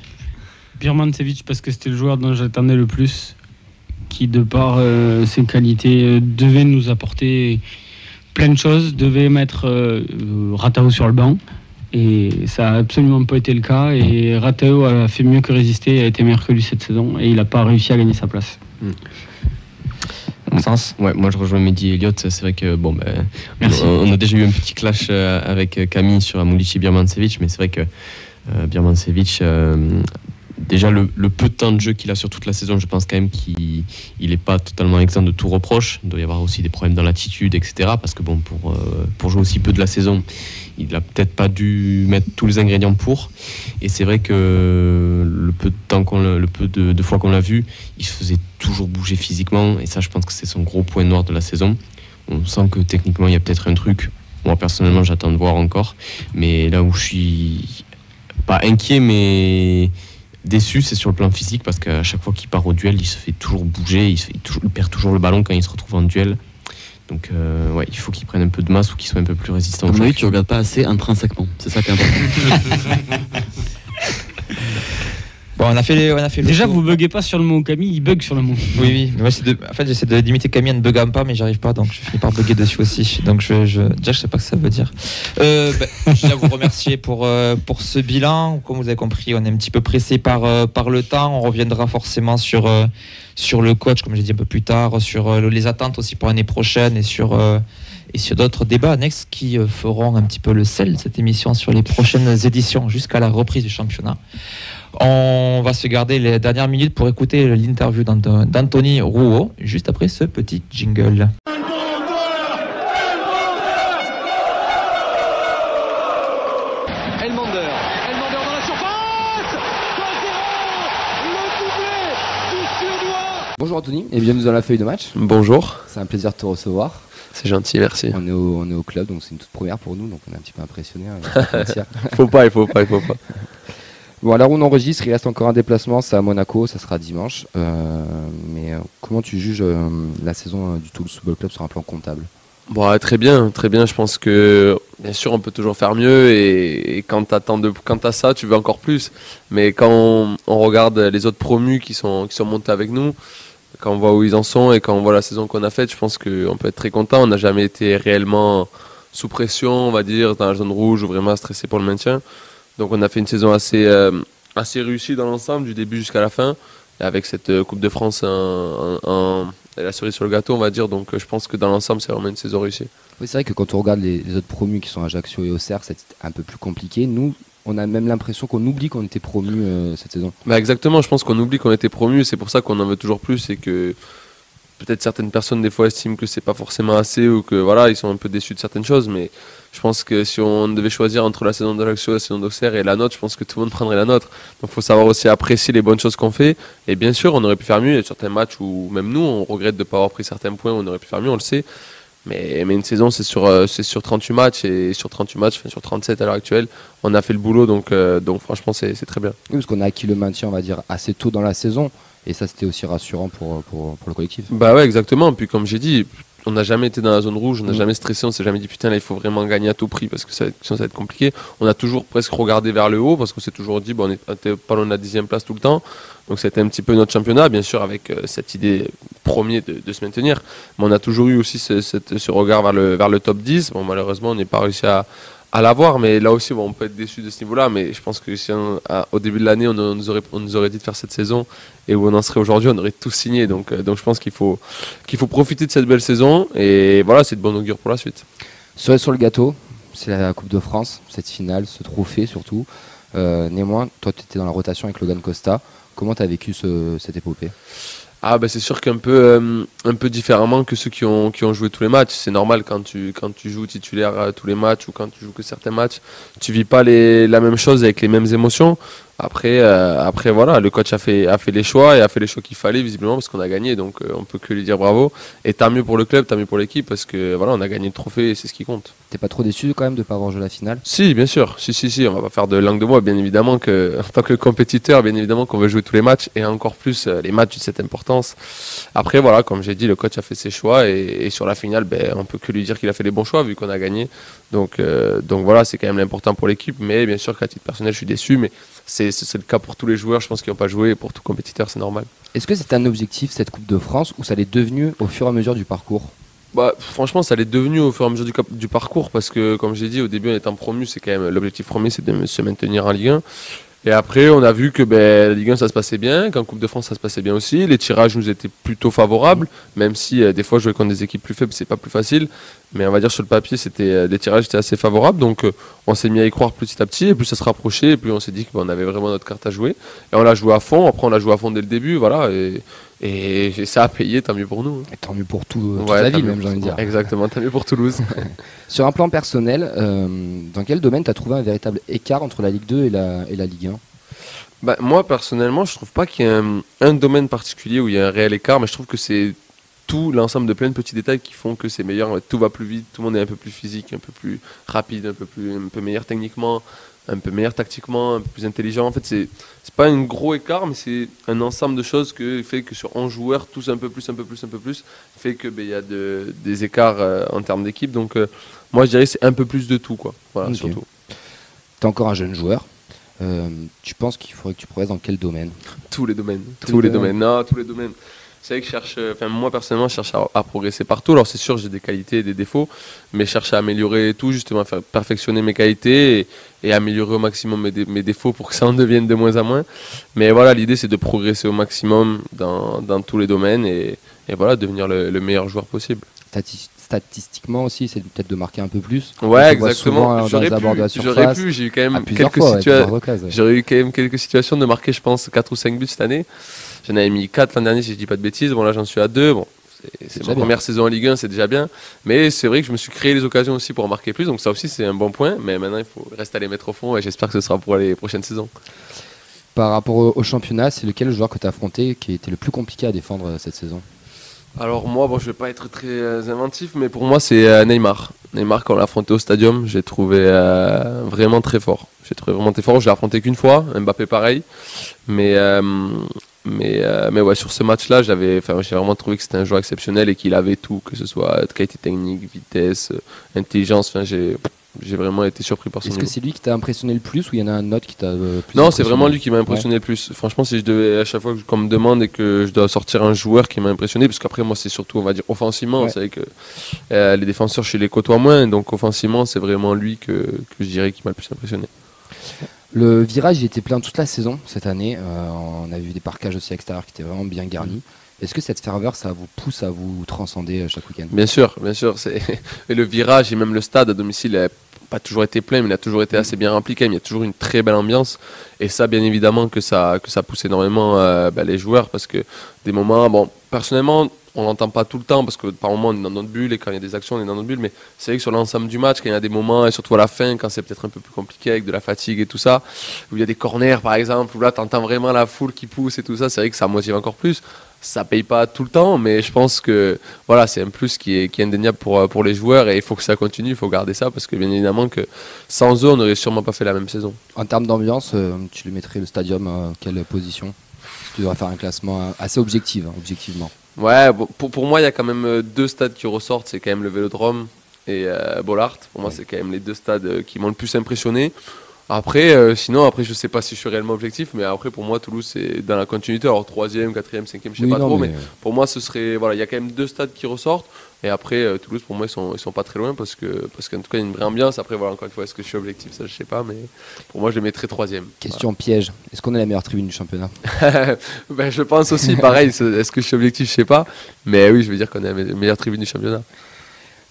Birmancevic parce que c'était le joueur dont j'attendais le plus, qui de par ses qualités devait nous apporter plein de choses, devait mettre Ratao sur le banc. Et ça n'a absolument pas été le cas. Et Ratao a fait mieux que résister, a été meilleur que lui cette saison. Et il n'a pas réussi à gagner sa place. Ouais, moi je rejoins Mehdi et Elliot. C'est vrai que on a déjà eu un petit clash avec Camille sur Amulici Birmancevic. Mais c'est vrai que Birmancevic, déjà le peu de temps de jeu qu'il a sur toute la saison, je pense quand même qu'il n'est pas totalement exempt de tout reproche. Il doit y avoir aussi des problèmes dans l'attitude, etc. Parce que pour jouer aussi peu de la saison, il n'a peut-être pas dû mettre tous les ingrédients pour. Et c'est vrai que le peu de fois qu'on l'a vu, il se faisait toujours bouger physiquement. Et ça, je pense que c'est son gros point noir de la saison. On sent que techniquement, il y a peut-être un truc. Moi, personnellement, j'attends de voir encore. Mais là où je suis pas inquiet, mais déçu, c'est sur le plan physique. Parce qu'à chaque fois qu'il part au duel, il se fait toujours bouger. Il perd toujours le ballon quand il se retrouve en duel. Donc il faut qu'il prenne un peu de masse ou qu'il soit un peu plus résistant. Oui, tu regardes pas assez intrinsèquement, c'est ça qui est important. Bon, on a fait Déjà, vous buguez pas sur le mot Camille, il bug sur le mot. Oui. Mais moi, en fait, j'essaie de limiter Camille en ne buguant pas, mais j'arrive pas, donc je finis par bugger dessus aussi. Donc déjà, je sais pas ce que ça veut dire. Je tiens à vous remercier pour ce bilan. Comme vous avez compris, on est un petit peu pressé par le temps. On reviendra forcément sur le coach, comme j'ai dit un peu plus tard, sur les attentes aussi pour l'année prochaine et sur d'autres débats annexes qui feront un petit peu le sel de cette émission sur les prochaines éditions jusqu'à la reprise du championnat. On va se garder les dernières minutes pour écouter l'interview d'Anthony Rouault juste après ce petit jingle. Elmander dans la surface. 2-0, le doublé du Suédois. Bonjour Anthony et bienvenue dans la feuille de match. Bonjour. C'est un plaisir de te recevoir. C'est gentil, merci. On est au club, donc c'est une toute première pour nous, donc on est un petit peu impressionnés. Il faut pas. Bon, à l'heure où on enregistre, il reste encore un déplacement, c'est à Monaco, ça sera dimanche. Mais comment tu juges la saison du Toulouse Football Club sur un plan comptable ? Bon, très bien. Je pense que bien sûr on peut toujours faire mieux et quand t'as ça, tu veux encore plus. Mais quand on regarde les autres promus qui sont montés avec nous, quand on voit où ils en sont et quand on voit la saison qu'on a faite, je pense qu'on peut être très content. On n'a jamais été réellement sous pression, on va dire, dans la zone rouge ou vraiment stressé pour le maintien. Donc on a fait une saison assez réussie dans l'ensemble, du début jusqu'à la fin, et avec cette Coupe de France la cerise sur le gâteau, on va dire. Donc je pense que dans l'ensemble, c'est vraiment une saison réussie. Oui, c'est vrai que quand on regarde les autres promus qui sont Ajaccio et Auxerre, c'est un peu plus compliqué. Nous, on a même l'impression qu'on oublie qu'on était promus cette saison. Exactement, je pense qu'on oublie qu'on était promus, c'est pour ça qu'on en veut toujours plus et que peut-être certaines personnes des fois estiment que c'est pas forcément assez ou que voilà, ils sont un peu déçus de certaines choses, mais je pense que si on devait choisir entre la saison d'Ajaccio, la saison d'Auxerre et la nôtre, je pense que tout le monde prendrait la nôtre. Donc il faut savoir aussi apprécier les bonnes choses qu'on fait. Et bien sûr, on aurait pu faire mieux. Il y a certains matchs où même nous, on regrette de ne pas avoir pris certains points, on aurait pu faire mieux, on le sait. Mais une saison, c'est sur 38 matchs et sur 38 matchs, sur 37 à l'heure actuelle, on a fait le boulot. Donc franchement, c'est très bien. Oui, parce qu'on a acquis le maintien, on va dire, assez tôt dans la saison. Et ça, c'était aussi rassurant pour le collectif. Bah ouais, exactement. Puis comme j'ai dit, on n'a jamais été dans la zone rouge, on n'a jamais stressé, on s'est jamais dit putain là il faut vraiment gagner à tout prix parce que sinon ça va être compliqué. On a toujours presque regardé vers le haut parce qu'on s'est toujours dit bon, on était pas loin de la 10e place tout le temps. Donc c'était un petit peu notre championnat, bien sûr avec cette idée premier de se maintenir. Mais on a toujours eu aussi ce regard vers le top 10. Bon, malheureusement on n'est pas réussi à l'avoir, mais là aussi bon, on peut être déçu de ce niveau-là, mais je pense que si au début de l'année on nous aurait dit de faire cette saison et où on en serait aujourd'hui, on aurait tout signé. Donc je pense qu'il faut profiter de cette belle saison et voilà, c'est de bon augure pour la suite. Cerise sur le gâteau, c'est la Coupe de France, cette finale, ce trophée surtout. Néanmoins, toi tu étais dans la rotation avec Logan Costa. Comment tu as vécu cette épopée ? Ah bah c'est sûr qu'un peu, un peu différemment que ceux qui ont joué tous les matchs. C'est normal quand tu joues titulaire tous les matchs ou quand tu joues que certains matchs, tu vis pas la même chose avec les mêmes émotions. Après voilà, le coach a fait les choix et a fait les choix qu'il fallait visiblement parce qu'on a gagné, donc on peut que lui dire bravo. Et tant mieux pour le club, tant mieux pour l'équipe parce que voilà, on a gagné le trophée et c'est ce qui compte. T'es pas trop déçu quand même de pas avoir joué la finale? Si, bien sûr, si, on va pas faire de langue de bois, bien évidemment que en tant que compétiteur, bien évidemment qu'on veut jouer tous les matchs et encore plus les matchs de cette importance. Après voilà, comme j'ai dit, le coach a fait ses choix et sur la finale, on peut que lui dire qu'il a fait les bons choix vu qu'on a gagné. Donc voilà, c'est quand même l'important pour l'équipe, mais bien sûr qu'à titre personnel, je suis déçu, mais c'est le cas pour tous les joueurs, je pense, qui n'ont pas joué, et pour tout compétiteur, c'est normal. Est-ce que c'est un objectif, cette Coupe de France, ou ça l'est devenu au fur et à mesure du parcours? Franchement, ça l'est devenu au fur et à mesure du parcours, parce que, comme j'ai dit, au début, en étant promu, c'est quand même l'objectif premier, c'est de se maintenir en Ligue 1. Et après, on a vu que la Ligue 1, ça se passait bien, qu'en Coupe de France, ça se passait bien aussi. Les tirages nous étaient plutôt favorables, même si des fois, jouer contre des équipes plus faibles, c'est pas plus facile. Mais on va dire sur le papier, les tirages étaient assez favorables. Donc, on s'est mis à y croire petit à petit. Et plus ça se rapprochait, et plus on s'est dit qu'on avait vraiment notre carte à jouer. Et on l'a joué à fond. Après, on l'a joué à fond dès le début. Voilà. Et ça a payé, tant mieux pour nous. Et tant mieux pour toute la ville, même, j'ai envie de dire. Exactement, tant mieux pour Toulouse. Sur un plan personnel, dans quel domaine tu as trouvé un véritable écart entre la Ligue 2 et la Ligue 1? Moi, personnellement, je trouve pas qu'il y ait un domaine particulier où il y a un réel écart, mais je trouve que c'est tout l'ensemble de plein de petits détails qui font que c'est meilleur. Tout va plus vite, tout le monde est un peu plus physique, un peu plus rapide, un peu meilleur techniquement, un peu meilleur tactiquement, un peu plus intelligent. En fait, c'est pas un gros écart, mais c'est un ensemble de choses qui fait que sur 11 joueurs, tous un peu plus, fait que il y a des écarts en termes d'équipe. Donc, moi, je dirais que c'est un peu plus de tout, quoi. Voilà, okay. Surtout. Tu es encore un jeune joueur. Tu penses qu'il faudrait que tu progresses dans quel domaine? Tous les domaines. Non, tous les domaines. C'est vrai que moi personnellement, je cherche à progresser partout. Alors c'est sûr, j'ai des qualités et des défauts, mais je cherche à améliorer tout, justement, à perfectionner mes qualités et améliorer au maximum mes défauts pour que ça en devienne de moins en moins. Mais voilà, l'idée c'est de progresser au maximum dans tous les domaines et voilà, devenir le meilleur joueur possible. Statistiquement aussi, c'est peut-être de marquer un peu plus. Ouais, exactement. J'aurais pu, j'ai eu quand même quelques situations de marquer, je pense, 4 ou 5 buts cette année. J'en avais mis 4 l'an dernier, si je dis pas de bêtises. Bon, là, j'en suis à 2. Bon, c'est ma première saison en Ligue 1, c'est déjà bien. Mais c'est vrai que je me suis créé les occasions aussi pour en marquer plus. Donc ça aussi, c'est un bon point. Mais maintenant, il faut rester à les mettre au fond et j'espère que ce sera pour les prochaines saisons. Par rapport au championnat, c'est lequel joueur que tu as affronté qui était le plus compliqué à défendre cette saison? Alors moi, je vais pas être très inventif, mais pour moi c'est Neymar. Neymar, quand on l'a affronté au Stadium, j'ai trouvé vraiment très fort. Je l'ai affronté qu'une fois, Mbappé pareil. Mais ouais, sur ce match-là, j'ai vraiment trouvé que c'était un joueur exceptionnel et qu'il avait tout, que ce soit qualité technique, vitesse, intelligence. J'ai vraiment été surpris par son niveau. Est-ce que c'est lui qui t'a impressionné le plus ou il y en a un autre qui t'a plus Non, c'est vraiment lui qui m'a impressionné le plus. Franchement, si je devais, à chaque fois qu'on me demande et que je dois sortir un joueur qui m'a impressionné, parce qu'après moi c'est surtout, on va dire, offensivement, ouais. C'est vrai que les défenseurs, je les côtoie moins, donc offensivement, c'est vraiment lui que je dirais qui m'a le plus impressionné. Le virage, il était plein toute la saison cette année. On a vu des parquages aussi extérieurs qui étaient vraiment bien garnis. Est-ce que cette ferveur, ça vous pousse à vous transcender chaque week-end? Bien sûr. Et le virage et même le stade à domicile n'a pas toujours été plein, mais il a toujours été assez bien rempli quand même. Il y a toujours une très belle ambiance. Et ça, bien évidemment, que ça pousse énormément les joueurs parce que des moments, personnellement, on l'entend pas tout le temps parce que par moments on est dans notre bulle et quand il y a des actions on est dans notre bulle, mais c'est vrai que sur l'ensemble du match, quand il y a des moments et surtout à la fin quand c'est peut-être un peu plus compliqué avec de la fatigue et tout ça, où il y a des corners par exemple, où là tu entends vraiment la foule qui pousse et tout ça, c'est vrai que ça motive encore plus. Ça paye pas tout le temps, mais je pense que voilà, c'est un plus qui est indéniable pour les joueurs et il faut que ça continue, il faut garder ça parce que bien évidemment que sans eux on n'aurait sûrement pas fait la même saison. En termes d'ambiance, tu le mettrais le Stadium à quelle position? Tu devrais faire un classement assez objectivement. Ouais, pour moi, il y a quand même 2 stades qui ressortent. C'est quand même le Vélodrome et Bollaert. Pour moi, c'est quand même les 2 stades qui m'ont le plus impressionné. Après, sinon, je sais pas si je suis réellement objectif, mais après, pour moi, Toulouse, c'est dans la continuité. Alors, 3e, 4e, 5e, je sais pas trop, mais pour moi, ce serait, voilà, il y a quand même 2 stades qui ressortent. Et après, Toulouse, pour moi, ils sont pas très loin parce qu'en tout cas, il y a une vraie ambiance. Après, voilà, encore une fois, est-ce que je suis objectif? Ça, je sais pas, mais pour moi, je les mettrais 3e. Question piège. Est-ce qu'on est la meilleure tribune du championnat? Je pense aussi, pareil. Est-ce que je suis objectif? Je sais pas. Mais oui, je veux dire qu'on est la meilleure tribune du championnat.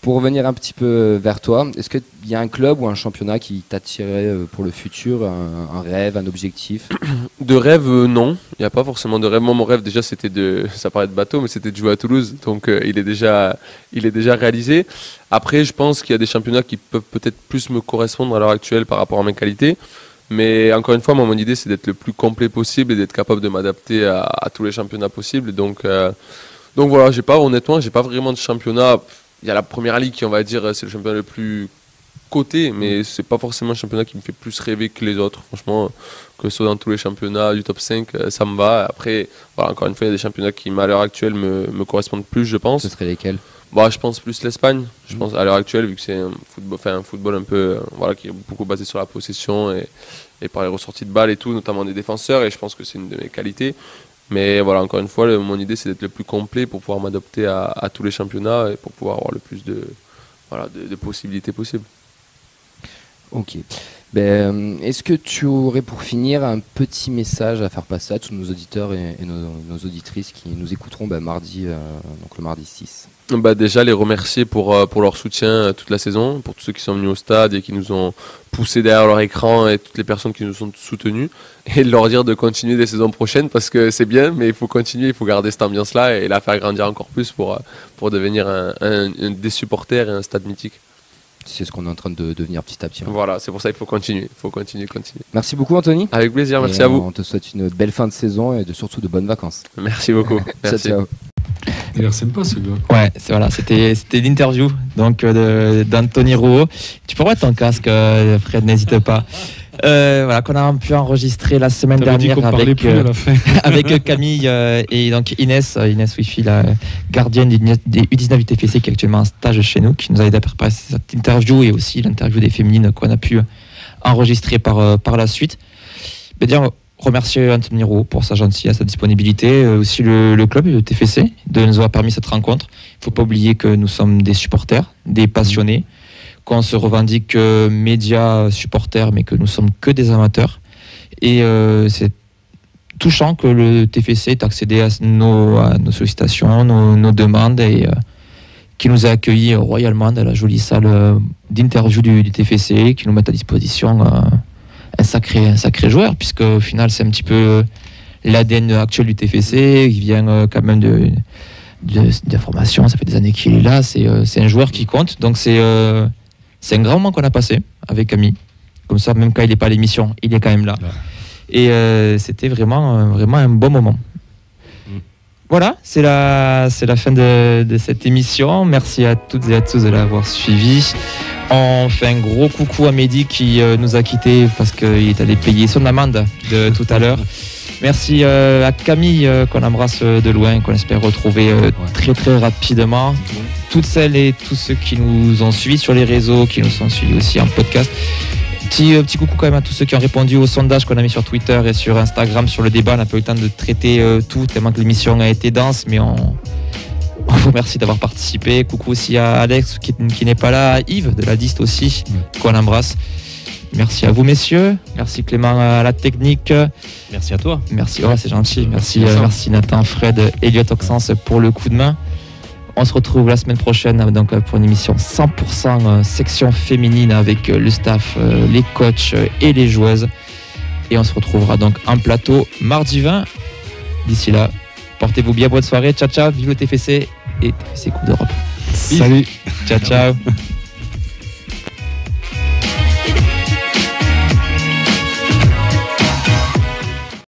Pour revenir un petit peu vers toi, est-ce qu'il y a un club ou un championnat qui t'attirait pour le futur, un rêve, un objectif? De rêve, non. Il n'y a pas forcément de rêve. Moi, mon rêve, déjà, c'était ça paraît de bateau, mais c'était de jouer à Toulouse. Donc, il est déjà réalisé. Après, je pense qu'il y a des championnats qui peuvent peut-être plus me correspondre à l'heure actuelle par rapport à mes qualités. Mais encore une fois, moi, mon idée, c'est d'être le plus complet possible et d'être capable de m'adapter à tous les championnats possibles. Donc voilà, honnêtement, j'ai pas vraiment de championnat. Il y a la première ligue qui, on va dire, c'est le championnat le plus coté, mais c'est pas forcément un championnat qui me fait plus rêver que les autres. Franchement, que ce soit dans tous les championnats du top 5, ça me va. Après, voilà, encore une fois, il y a des championnats qui, à l'heure actuelle, me correspondent plus, je pense. Ce seraient lesquels? Je pense plus l'Espagne. Je pense à l'heure actuelle, vu que c'est un football un peu, qui est beaucoup basé sur la possession et par les ressorties de balles et tout, notamment des défenseurs, et je pense que c'est une de mes qualités. Mais voilà, encore une fois, mon idée, c'est d'être le plus complet pour pouvoir m'adapter à tous les championnats et pour pouvoir avoir le plus de possibilités possibles. Ok. Est-ce que tu aurais pour finir un petit message à faire passer à tous nos auditeurs et nos auditrices qui nous écouteront mardi, donc le mardi 6? Déjà les remercier pour leur soutien toute la saison, pour tous ceux qui sont venus au stade et qui nous ont poussés derrière leur écran et toutes les personnes qui nous ont soutenus, et leur dire de continuer des saisons prochaines parce que c'est bien, mais il faut continuer, il faut garder cette ambiance-là et la faire grandir encore plus pour devenir des supporters et un stade mythique. C'est ce qu'on est en train de devenir petit à petit. Voilà, c'est pour ça qu'il faut continuer. Merci beaucoup Anthony. Avec plaisir, merci à vous. On te souhaite une belle fin de saison et surtout de bonnes vacances. Merci beaucoup. Merci. Ciao. Il a l'air sympa ce gars. Ouais, c'était l'interview donc d'Anthony Rouault. Tu peux mettre ton casque, Fred, n'hésite pas. Qu'on a pu enregistrer la semaine dernière avec Camille et donc Inès Wifi, la gardienne des U19 du TFC qui est actuellement en stage chez nous, qui nous a aidé à préparer cette interview et aussi l'interview des féminines qu'on a pu enregistrer par la suite. Remercier Anthony Rouault pour sa gentillesse, sa disponibilité, aussi le club, le TFC, de nous avoir permis cette rencontre. Il ne faut pas oublier que nous sommes des supporters, des passionnés, qu'on se revendique médias supporters, mais que nous sommes que des amateurs. Et c'est touchant que le TFC ait accédé à nos sollicitations, nos demandes, et qui nous a accueillis royalement dans la jolie salle d'interview du TFC, qui nous met à disposition un sacré joueur, puisque au final c'est un petit peu l'ADN actuel du TFC. Il vient quand même de la formation, ça fait des années qu'il est là, c'est un joueur qui compte, donc c'est un grand moment qu'on a passé avec Camille, comme ça même quand il n'est pas à l'émission, il est quand même là, et c'était vraiment un bon moment. Voilà, c'est la fin de cette émission. Merci à toutes et à tous de l'avoir suivi. On fait un gros coucou à Mehdi qui nous a quittés parce qu'il est allé payer son amende de tout à l'heure. Merci à Camille qu'on embrasse de loin, qu'on espère retrouver très très rapidement. Toutes celles et tous ceux qui nous ont suivis sur les réseaux, qui nous ont suivis aussi en podcast. Petit coucou quand même à tous ceux qui ont répondu au sondage qu'on a mis sur Twitter et sur Instagram sur le débat. On n'a pas eu le temps de traiter tout tellement que l'émission a été dense, mais on vous remercie d'avoir participé. Coucou aussi à Alex qui n'est pas là, à Yves de la Dist aussi, qu'on embrasse. Merci à vous messieurs, merci Clément à la technique. Merci à toi. Merci, c'est gentil. Merci Nathan, Fred, Elliot, Oxens pour le coup de main. On se retrouve la semaine prochaine donc, pour une émission 100% section féminine avec le staff, les coachs et les joueuses. Et on se retrouvera donc en plateau mardi 20. D'ici là, portez-vous bien, bonne soirée. Ciao, ciao, vive le TFC et TFC Coupe d'Europe. Salut. Ciao.